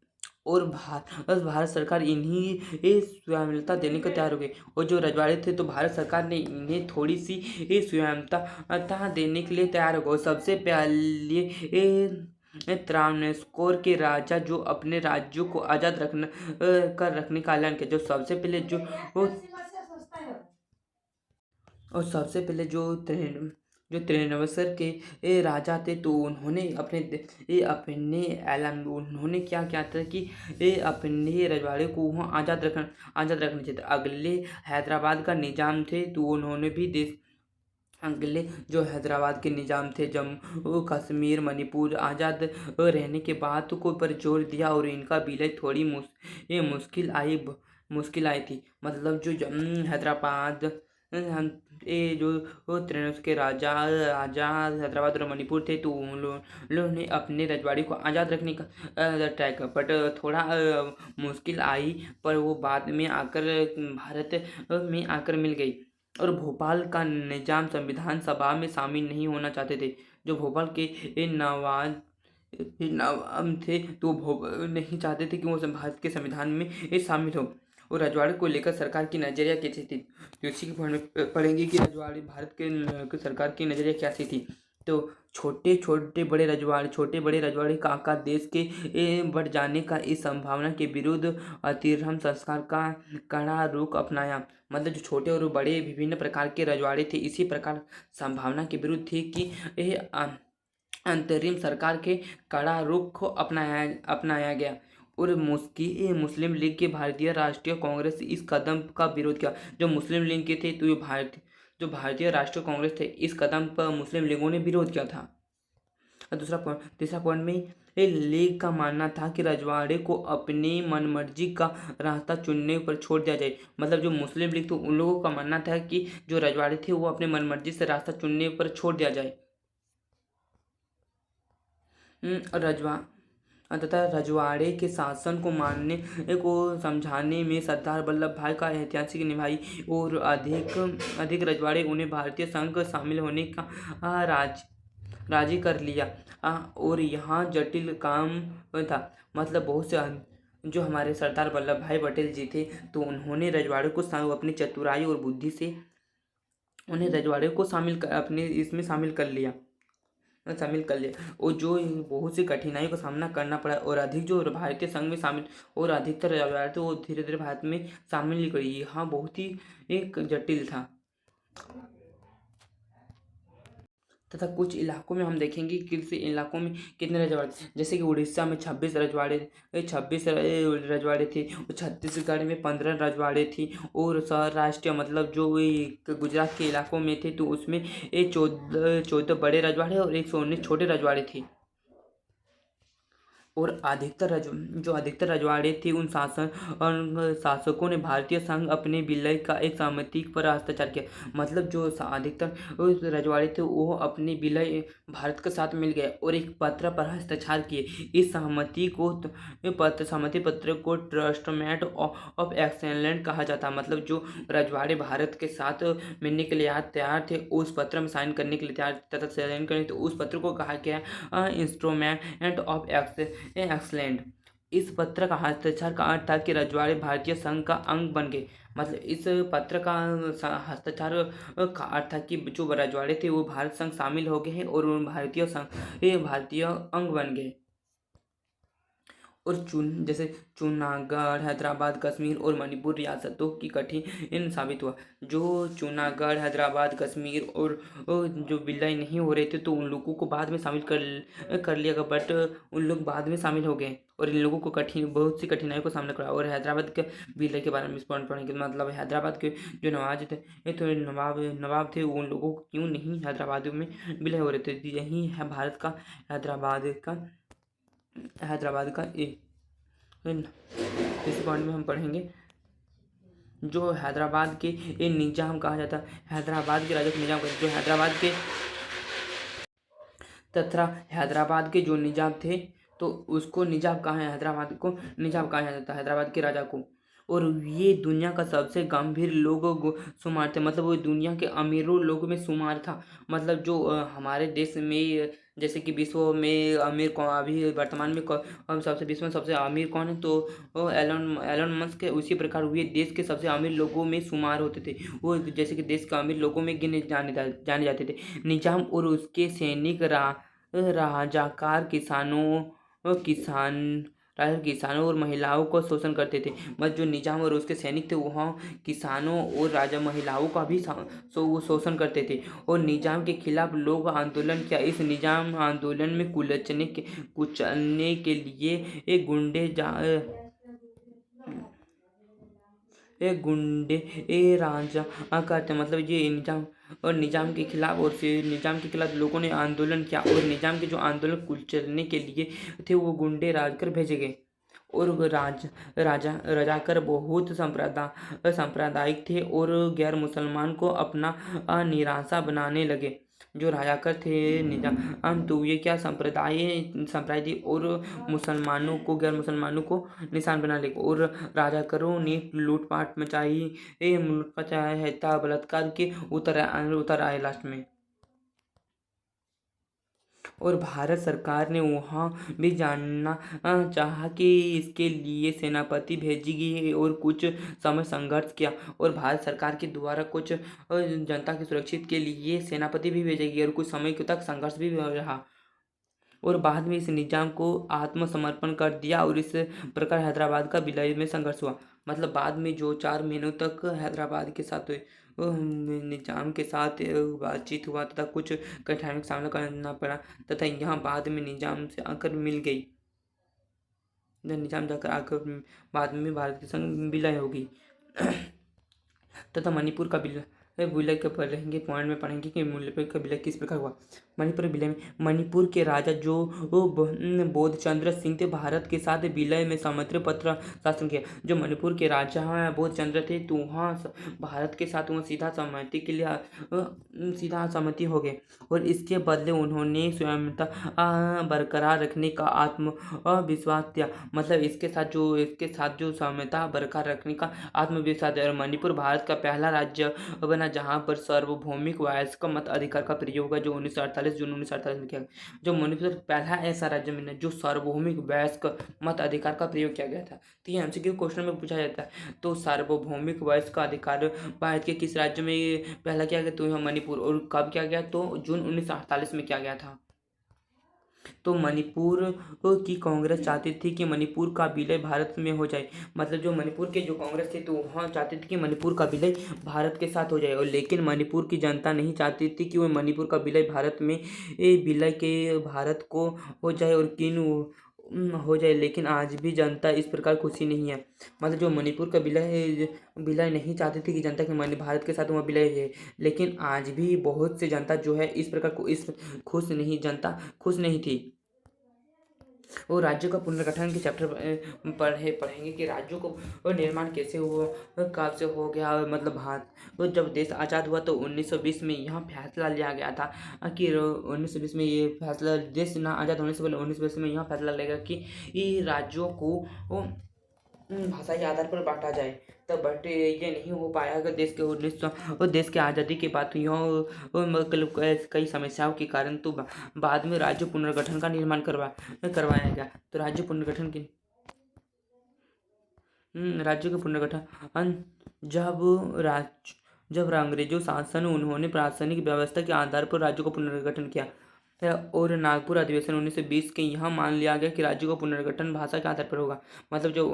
और भारत सरकार इन्हीं स्वायत्तता देने को तैयार हो गई। और जो रजवाड़े थे तो भारत सरकार ने इन्हें थोड़ी सी स्वायत्तता देने के लिए तैयार हो गए। सबसे पहले त्रावणकोर के राजा जो अपने राज्यों को आज़ाद रखने का ऐलान किया। जो सबसे पहले सबसे पहले जो त्रिनेश्वर के राजा थे तो उन्होंने उन्होंने क्या किया था कि अपने रजवाड़े को वहाँ आज़ाद रखना चाहिए। अगले हैदराबाद का निजाम थे तो उन्होंने भी अगले जो हैदराबाद के निजाम थे जम्मू कश्मीर मणिपुर आज़ाद रहने के बात को पर जोर दिया। और इनका विलय थोड़ी मुश्किल आई थी। मतलब जो हैदराबाद ये जो त्रिनेश्वर के राजा हैदराबाद और मणिपुर थे तो उन्होंने अपने रजवाड़ी को आज़ाद रखने का ट्राई किया। बट थोड़ा मुश्किल आई पर वो बाद में आकर भारत में आकर मिल गई। और भोपाल का निजाम संविधान सभा में शामिल नहीं होना चाहते थे। जो भोपाल के नवाब थे तो नहीं चाहते थे कि वो भारत के संविधान में शामिल हो। और रजवाड़े को लेकर सरकार की नज़रिया कैसी थी तो इसी के पढ़ेंगे कि रजवाड़े भारत के सरकार की नज़रिया कैसी थी। तो छोटे बड़े रजवाड़े का आकार देश के बढ़ जाने का इस संभावना के विरुद्ध अतिरथम संस्कार का कड़ा रुख अपनाया। मतलब जो छोटे और बड़े विभिन्न प्रकार के रजवाड़े थे इसी प्रकार संभावना के विरुद्ध थे कि अंतरिम सरकार के कड़ा रुख को अपनाया गया। और मुस्लिम लीग के भारतीय राष्ट्रीय कांग्रेस इस कदम का विरोध किया। जो मुस्लिम लीग के थे तो ये जो भारतीय राष्ट्रीय कांग्रेस थे इस कदम पर मुस्लिम लीगों ने विरोध किया था। तीसरा पॉइंट में लीग का मानना था कि रजवाड़े को अपनी मनमर्जी का रास्ता चुनने पर छोड़ दिया जाए। मतलब जो मुस्लिम लीग तो उन लोगों का मानना था कि जो रजवाड़े थे वो अपने मनमर्जी से रास्ता चुनने पर छोड़ दिया जाए। तथा रजवाड़े के शासन को मानने को समझाने में सरदार वल्लभ भाई का ऐतिहासिक निभाई। और अधिक रजवाड़े उन्हें भारतीय संघ शामिल होने का राजी कर लिया। और यहाँ जटिल काम था। मतलब बहुत से जो हमारे सरदार वल्लभ भाई पटेल जी थे, तो उन्होंने रजवाड़े को अपनी चतुराई और बुद्धि से उन्हें रजवाड़े को अपने इसमें शामिल कर लिया, और जो बहुत सी कठिनाइयों का सामना करना पड़ा, और अधिक जो भारतीय संघ में शामिल और अधिकतर रजवाड़े थे वो धीरे धीरे भारत में शामिल नहीं करी। यहाँ बहुत ही एक जटिल था। तथा कुछ इलाकों में हम देखेंगे कि किस इलाकों में कितने रजवाड़े, जैसे कि उड़ीसा में 26 रजवाड़े थे, और छत्तीसगढ़ में 15 रजवाड़े थी, और सौराष्ट्र मतलब जो गुजरात के इलाकों में थे तो उसमें 14 बड़े रजवाड़े और 119 छोटे रजवाड़े थे। और अधिकतर रजवाड़े थे उन शासकों ने भारतीय संघ अपने विलय का एक सहमति पर हस्ताक्षर किया। मतलब जो अधिकतर रजवाड़े थे वो अपने विलय भारत के साथ मिल गए और एक पत्र पर हस्ताक्षर किए। इस सहमति पत्र को ट्रस्टमेट ऑफ एक्सलेंट कहा जाता। मतलब जो रजवाड़े भारत के साथ मिलने के लिए तैयार थे उस पत्र में साइन करने के लिए तैयार तथा साइन करने तो उस पत्र को कहा गया इंस्ट्रूमेंट ऑफ एक्सलेंट। इस पत्र का हस्ताक्षर का अर्थ था कि रजवाड़े भारतीय संघ का अंग बन गए। मतलब इस पत्र का हस्ताक्षर का अर्थ था कि जो रजवाड़े थे वो भारत संघ शामिल हो गए हैं और भारतीय अंग बन गए। और जैसे जूनागढ़, हैदराबाद, कश्मीर और मणिपुर रियासतों की कठिन साबित हुआ। जो जूनागढ़, हैदराबाद, कश्मीर और जो विलय नहीं हो रहे थे तो उन लोगों को बाद में शामिल कर लिया गया, बट उन लोग बाद में शामिल हो गए और इन लोगों को बहुत सी कठिनाइयों का सामना करा। और हैदराबाद के विलय के बारे में इस पॉइंट पढ़ेंगे। मतलब हैदराबाद के जो नवाब थे तो नवाब थे उन लोगों को क्यों नहीं हैदराबाद में विलय हो रहे थे। यही है भारत का हैदराबाद का इस पॉइंट में हम पढ़ेंगे। जो हैदराबाद के निजाम कहा जाता है, हैदराबाद के राजा को निजाम कहते, जो हैदराबाद के जो निजाम थे तो उसको निजाम कहा है, हैदराबाद को निजाम कहा जाता है, हैदराबाद के राजा को। और ये दुनिया का सबसे गंभीर शुमार थे। मतलब वो दुनिया के अमीरों लोगों में शुमार था। मतलब जो हमारे देश में जैसे कि विश्व में अमीर कौन अभी वर्तमान में विश्व में सबसे अमीर कौन है तो एलन मस्क है। उसी प्रकार वे देश के सबसे अमीर लोगों में शुमार होते थे। वो जैसे कि देश के अमीर लोगों में जाने जाते थे। निजाम और उसके सैनिक राजाकार किसानों और महिलाओं को शोषण करते थे। मतलब जो निजाम और उसके सैनिक थे वहाँ किसानों और राजा महिलाओं का भी वो शोषण करते थे और निजाम के खिलाफ लोग आंदोलन किया। इस निजाम आंदोलन में कुचलने के लिए एक गुंडे राजा करते। मतलब ये निजाम के खिलाफ और फिर निजाम के खिलाफ लोगों ने आंदोलन किया और निजाम के जो आंदोलन कुचलने के लिए थे वो गुंडे राजकर भेजे गए। और रजाकर बहुत सांप्रदायिक थे और गैर मुसलमान को अपना निराशा बनाने लगे। जो राजाकर थे निजाम तो ये क्या संप्रदाय थी और गैर मुसलमानों को निशान बना ले और राजाकरों ने लूटपाट मचाई है बलात्कार के उतर आए लास्ट में। और भारत सरकार ने वहाँ भी जानना चाहा कि इसके लिए सेनापति भेजी गई और कुछ समय संघर्ष किया और भारत सरकार के द्वारा कुछ जनता की सुरक्षित के लिए सेनापति भी भेजे गए और कुछ समय तक संघर्ष भी रहा और बाद में इस निजाम को आत्मसमर्पण कर दिया और इस प्रकार हैदराबाद का विलय में संघर्ष हुआ। मतलब बाद में जो 4 महीनों तक हैदराबाद के साथ निजाम के साथ बातचीत हुआ तथा कुछ कठिनाइयों का सामना करना पड़ा तथा यहाँ बाद में निजाम से आकर मिल गई। निजाम जाकर आकर बाद में भारत के संग विलय होगी। तथा मणिपुर का विलय के पढ़ेंगे पॉइंट में पढ़ेंगे कि मणिपुर का विलय किस प्रकार हुआ। मणिपुर विलय में मणिपुर के राजा जो बोधचंद्र सिंह थे भारत के साथ विलय में सहमति पत्र शासन किया। जो मणिपुर के राजा बोधचंद्र थे तो वहाँ भारत के साथ वहाँ सीधा सहमति के लिए सीधा सहमति हो गए और इसके बदले उन्होंने स्वयंता बरकरार रखने का आत्मविश्वास दिया। मतलब इसके साथ जो सहमति बरकरार रखने का आत्मविश्वास दिया और मणिपुर भारत का पहला राज्य बना जहां पर सार्वभौमिक वयस्क मत अधिकार का प्रयोग हुआ, जो 1948 जून 1948 में किया गया। जो मणिपुर पहला ऐसा राज्य में जो सार्वभौमिक वयस्क मत अधिकार का प्रयोग किया गया था। तो ये एमसीक्यू क्वेश्चन में पूछा जाता है। तो सार्वभौमिक वयस्क अधिकार भारत के किस राज्य में पहला किया गया? तो यह मणिपुर। और कब किया गया? तो जून 1948 में किया गया था। तो मणिपुर की कांग्रेस चाहती थी कि मणिपुर का विलय भारत में हो जाए। मतलब जो मणिपुर के जो कांग्रेस थी तो वहाँ चाहती थी कि मणिपुर का विलय भारत के साथ हो जाए। और लेकिन मणिपुर की जनता नहीं चाहती थी कि वो मणिपुर का विलय भारत में विलय के भारत को हो जाए और हो जाए। लेकिन आज भी जनता इस प्रकार खुशी नहीं है। मतलब जो मणिपुर का विलय नहीं चाहती थी कि जनता के भारत के साथ वहाँ विलय है। लेकिन आज भी बहुत से जनता जो है इस प्रकार को जनता खुश नहीं थी। और राज्यों का पुनर्गठन के चैप्टर पढ़ेंगे कि राज्यों को निर्माण कैसे हुआ, कब से हो गया। मतलब भारत तो जब देश आज़ाद हुआ तो 1920 में यहाँ फैसला लिया गया था कि 1920 में ये फैसला, देश ना आज़ाद होने से पहले 1920 में यहाँ फैसला लेगा कि ये राज्यों को भाषा के आधार पर बांटा जाए। तब बट ये नहीं हो पाया। अगर देश के आज़ादी के बाद मतलब कई समस्याओं के कारण तो बाद में राज्य पुनर्गठन का निर्माण करवाया गया। तो राज्य के पुनर्गठन जब अंग्रेजों शासन उन्होंने प्रशासनिक व्यवस्था के आधार पर राज्यों का पुनर्गठन किया और नागपुर अधिवेशन 1920 के यहाँ मान लिया गया कि राज्यों का पुनर्गठन भाषा के आधार पर होगा। मतलब जो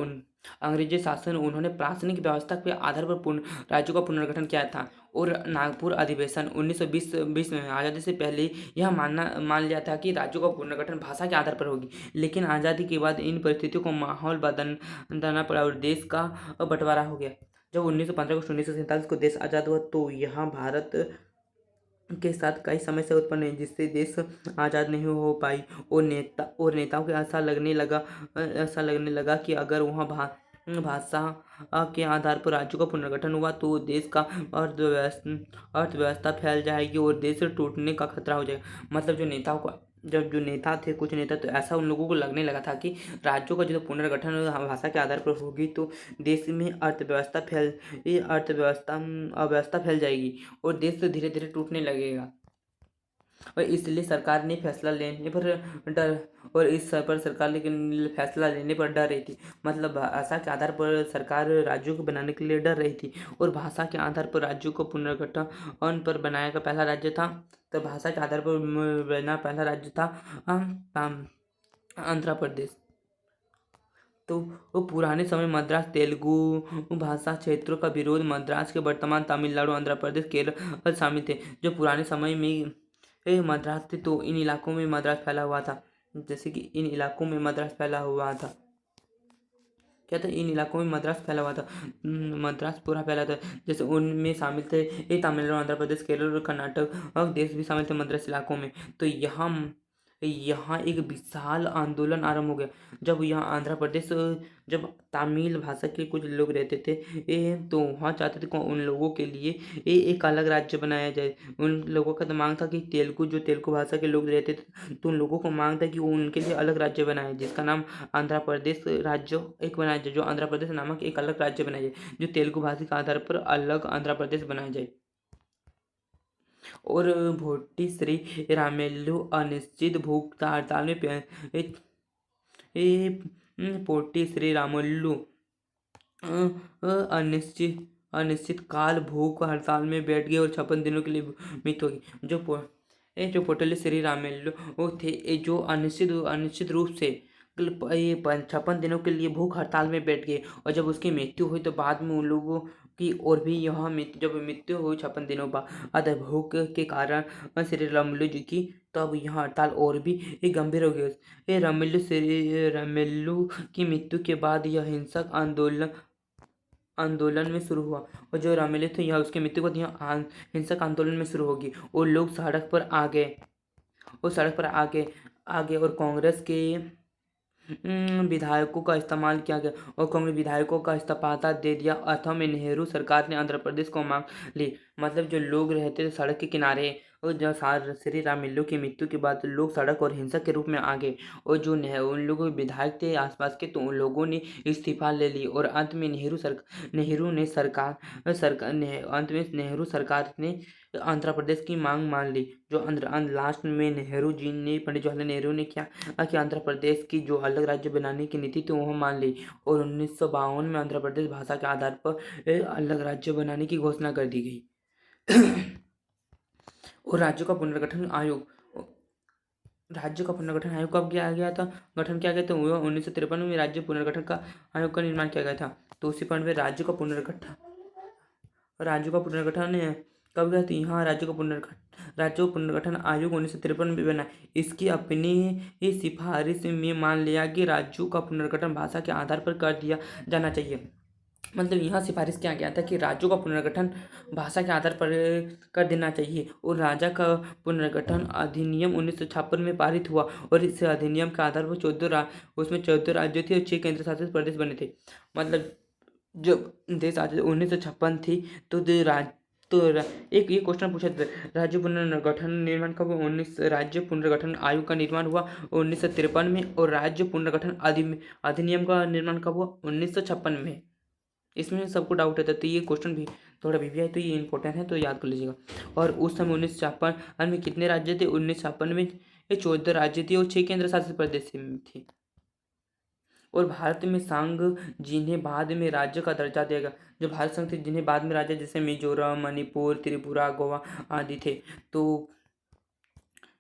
अंग्रेजी शासन उन्होंने प्रशासनिक व्यवस्था के आधार पर राज्यों का पुनर्गठन किया था। और नागपुर अधिवेशन 1920 में आज़ादी से पहले यह मान लिया था कि राज्यों का पुनर्गठन भाषा के आधार पर होगी। लेकिन आज़ादी के बाद इन परिस्थितियों को माहौल बदलना पड़ा और देश का बंटवारा हो गया। जब 1915 अगस्त 1947 को देश आज़ाद हुआ तो यहाँ भारत के साथ कई समस्या उत्पन्न हुई जिससे देश आज़ाद नहीं हो पाई। और नेताओं को ऐसा लगने लगा कि अगर वहाँ भाषा के आधार पर राज्यों का पुनर्गठन हुआ तो देश का अर्थव्यवस्था फैल जाएगी और देश टूटने का खतरा हो जाएगा। मतलब जो नेता थे, कुछ नेता, तो ऐसा उन लोगों को लगने लगा था कि राज्यों का जो पुनर्गठन भाषा के आधार पर होगी तो देश में अव्यवस्था फैल जाएगी और देश तो धीरे धीरे टूटने लगेगा। और इसलिए सरकार ने फैसला लेने पर डर रही थी। मतलब भाषा के आधार पर सरकार राज्यों को बनाने के लिए डर रही थी और भाषा के आधार पर राज्यों को पुनर्गठन पर बनाया गया पहला राज्य था। तो भाषा के आधार पर बना पहला राज्य था आंध्र प्रदेश। तो वो पुराने समय मद्रास तेलुगु भाषा क्षेत्रों का विरोध मद्रास के वर्तमान तमिलनाडु, आंध्र प्रदेश, केरल शामिल थे। जो पुराने समय में मद्रास थे तो इन इलाकों में मद्रास फैला हुआ था। जैसे कि इन इलाकों में मद्रास फैला हुआ था। क्या था? इन इलाकों में मद्रास फैला हुआ था। मद्रास पूरा फैला था। जैसे उनमें शामिल थे तमिलनाडु, आंध्र प्रदेश, केरल और कर्नाटक और देश भी शामिल थे मद्रास इलाकों में। तो यहाँ एक विशाल आंदोलन आरंभ हो गया। जब यहाँ आंध्र प्रदेश, जब तमिल भाषा के कुछ लोग रहते थे तो वहाँ चाहते थे उन लोगों के लिए एक अलग राज्य बनाया जाए। उन लोगों का तो मांग था कि तेलुगु भाषा के लोग रहते थे तो उन लोगों को मांग था कि वो उनके लिए अलग राज्य बनाए जिसका नाम आंध्र प्रदेश राज्य एक बनाया जाए। जो आंध्र प्रदेश नामक एक अलग राज्य बनाया जाए जो तेलुगु भाषा के आधार पर अलग आंध्र प्रदेश बनाया जाए। और भोटी श्री रामेलु अनिश्चित भूख हड़ताल में पोटी श्री रामुलु अनिश्चित काल भूख हड़ताल में बैठ गए और 56 दिनों के लिए मृत्यु होगी। जो पोटली श्री रामेलु वो थे जो अनिश्चित रूप से 56 दिनों के लिए भूख हड़ताल में बैठ गए। और जब उसकी मृत्यु हुई तो बाद में उन लोगों की और भी यहाँ जब मृत्यु हुई 56 दिनों बाद भूख के कारण श्री रामुलु जी की, तब यहाँ हड़ताल और भी गंभीर हो गई। रामेलु की मृत्यु के बाद यह हिंसक आंदोलन में शुरू हुआ। और जो रामेलु थे यह उसकी मृत्यु को यहाँ हिंसक आंदोलन में शुरू होगी और लोग सड़क पर आ गए और कांग्रेस के विधायकों का इस्तेमाल किया गया और कांग्रेस विधायकों का इस्तीफा दे दिया। अथवा में नेहरू सरकार ने आंध्र प्रदेश को मांग ली। मतलब जो लोग रहते थे सड़क के किनारे और जब श्री रामलल्लू की मृत्यु के बाद लोग सड़क और हिंसा के रूप में आ गए, और जो उन लोगों के विधायक थे आसपास के, तो उन लोगों ने इस्तीफा ले ली, और अंत में नेहरू सरकार ने आंध्र प्रदेश की मांग मान ली। जो लास्ट में नेहरू जी ने, पंडित जवाहरलाल नेहरू ने क्या कि आंध्र प्रदेश की जो अलग राज्य बनाने की नीति थी वह मान ली, और 1952 में आंध्र प्रदेश भाषा के आधार पर अलग राज्य बनाने की घोषणा कर दी गई। और राज्यों का पुनर्गठन आयोग कब किया गया था? गठन किया गया था 1953 में राज्य पुनर्गठन का आयोग का निर्माण किया गया था। तो उसी पॉइंट में राज्यों का पुनर्गठन कब गया था? यहाँ राज्यों का पुनर्गठन आयोग 1953 में बना। इसकी अपनी सिफारिश में मान लिया कि राज्यों का पुनर्गठन भाषा के आधार पर कर दिया जाना चाहिए। मतलब यहाँ सिफारिश किया गया था कि राज्यों का पुनर्गठन भाषा के आधार पर कर देना चाहिए, और राज्य का पुनर्गठन अधिनियम 1956 में पारित हुआ, और इस अधिनियम के आधार पर 14 राज्य थे और 6 केंद्र शासित प्रदेश बने थे। मतलब जब देश आजाद 1956 थी एक ये क्वेश्चन पूछा था, राज्य पुनर्गठन निर्माण कब हुआ? राज्य पुनर्गठन आयोग का निर्माण हुआ 1953 में, और राज्य पुनर्गठन अधिनियम का निर्माण कब हुआ? 1956 में। इसमें सबको डाउट रहता है, तो ये क्वेश्चन भी थोड़ा भी है, तो ये इंपॉर्टेंट है, तो याद कर लीजिएगा। और उस समय 1956 में कितने राज्य थे? 1956 में 14 राज्य थे और 6 केंद्र शासित प्रदेश थे। और भारत में संघ जिन्हें बाद में राज्य का दर्जा दिया गया, जो भारत संघ थे जिन्हें बाद में राज्य, जैसे मिजोरम, मणिपुर, त्रिपुरा, गोवा आदि थे। तो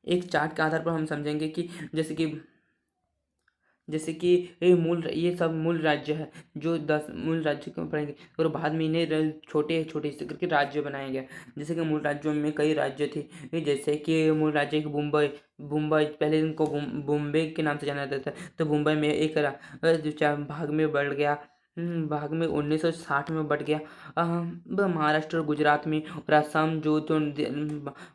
एक चार्ट के आधार पर हम समझेंगे कि जैसे कि ये सब मूल राज्य है, जो 10 मूल राज्य को पढ़ेंगे, और बाद में इन्हें छोटे छोटे करके राज्य बनाया गया। जैसे कि मूल राज्यों में कई राज्य थे, जैसे कि मूल राज्य के मुंबई पहले इनको बॉम्बे के नाम से जाना जाता था, तो मुंबई में एक भाग में बढ़ गया, भाग में 1960 में बढ़ गया। महाराष्ट्र और गुजरात में, और असम जो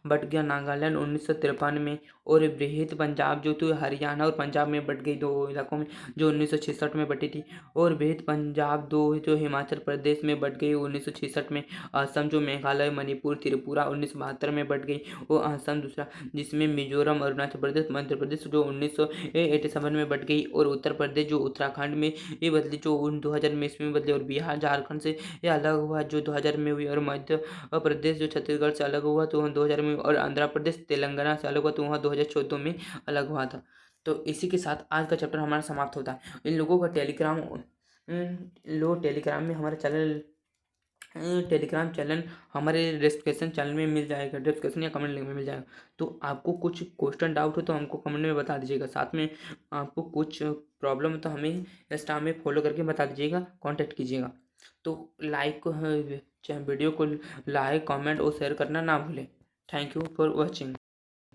बढ़ गया नागालैंड 1953 में, और बृहद पंजाब जो तो हरियाणा और पंजाब में बट गई 2 इलाकों में, जो 1966 में बटी थी। और बृहद पंजाब 2 जो हिमाचल प्रदेश में बट गई 1966 में। असम जो मेघालय, मणिपुर, त्रिपुरा 1972 में बट गई, वो असम दूसरा, जिसमें मिजोरम, अरुणाचल प्रदेश, मध्य प्रदेश जो 1987 में बट गई, और उत्तर प्रदेश जो उत्तराखंड में ये बदली, जो 2000 में इसमें बदली, और बिहार झारखंड से ये अलग हुआ जो 2000 में हुई, और मध्य प्रदेश जो छत्तीसगढ़ से अलग हुआ तो 2000 में, और आंध्र प्रदेश तेलंगाना से अलग हुआ तो वहाँ 2014 में अलग हुआ था। तो इसी के साथ आज का चैप्टर हमारा समाप्त होता है। इन लोगों का टेलीग्राम में हमारा टेलीग्राम चैनल हमारे डिस्क्रिप्शन चैनल में मिल जाएगा, डिस्क्रिप्शन या कमेंट लिंक में मिल जाएगा। तो आपको कुछ क्वेश्चन डाउट हो तो हमको कमेंट में बता दीजिएगा। साथ में आपको कुछ प्रॉब्लम हो तो हमें इंस्टा में फॉलो करके बता दीजिएगा, कांटेक्ट कीजिएगा। तो वीडियो को लाइक, कमेंट और शेयर करना ना भूलें। Thank you for watching.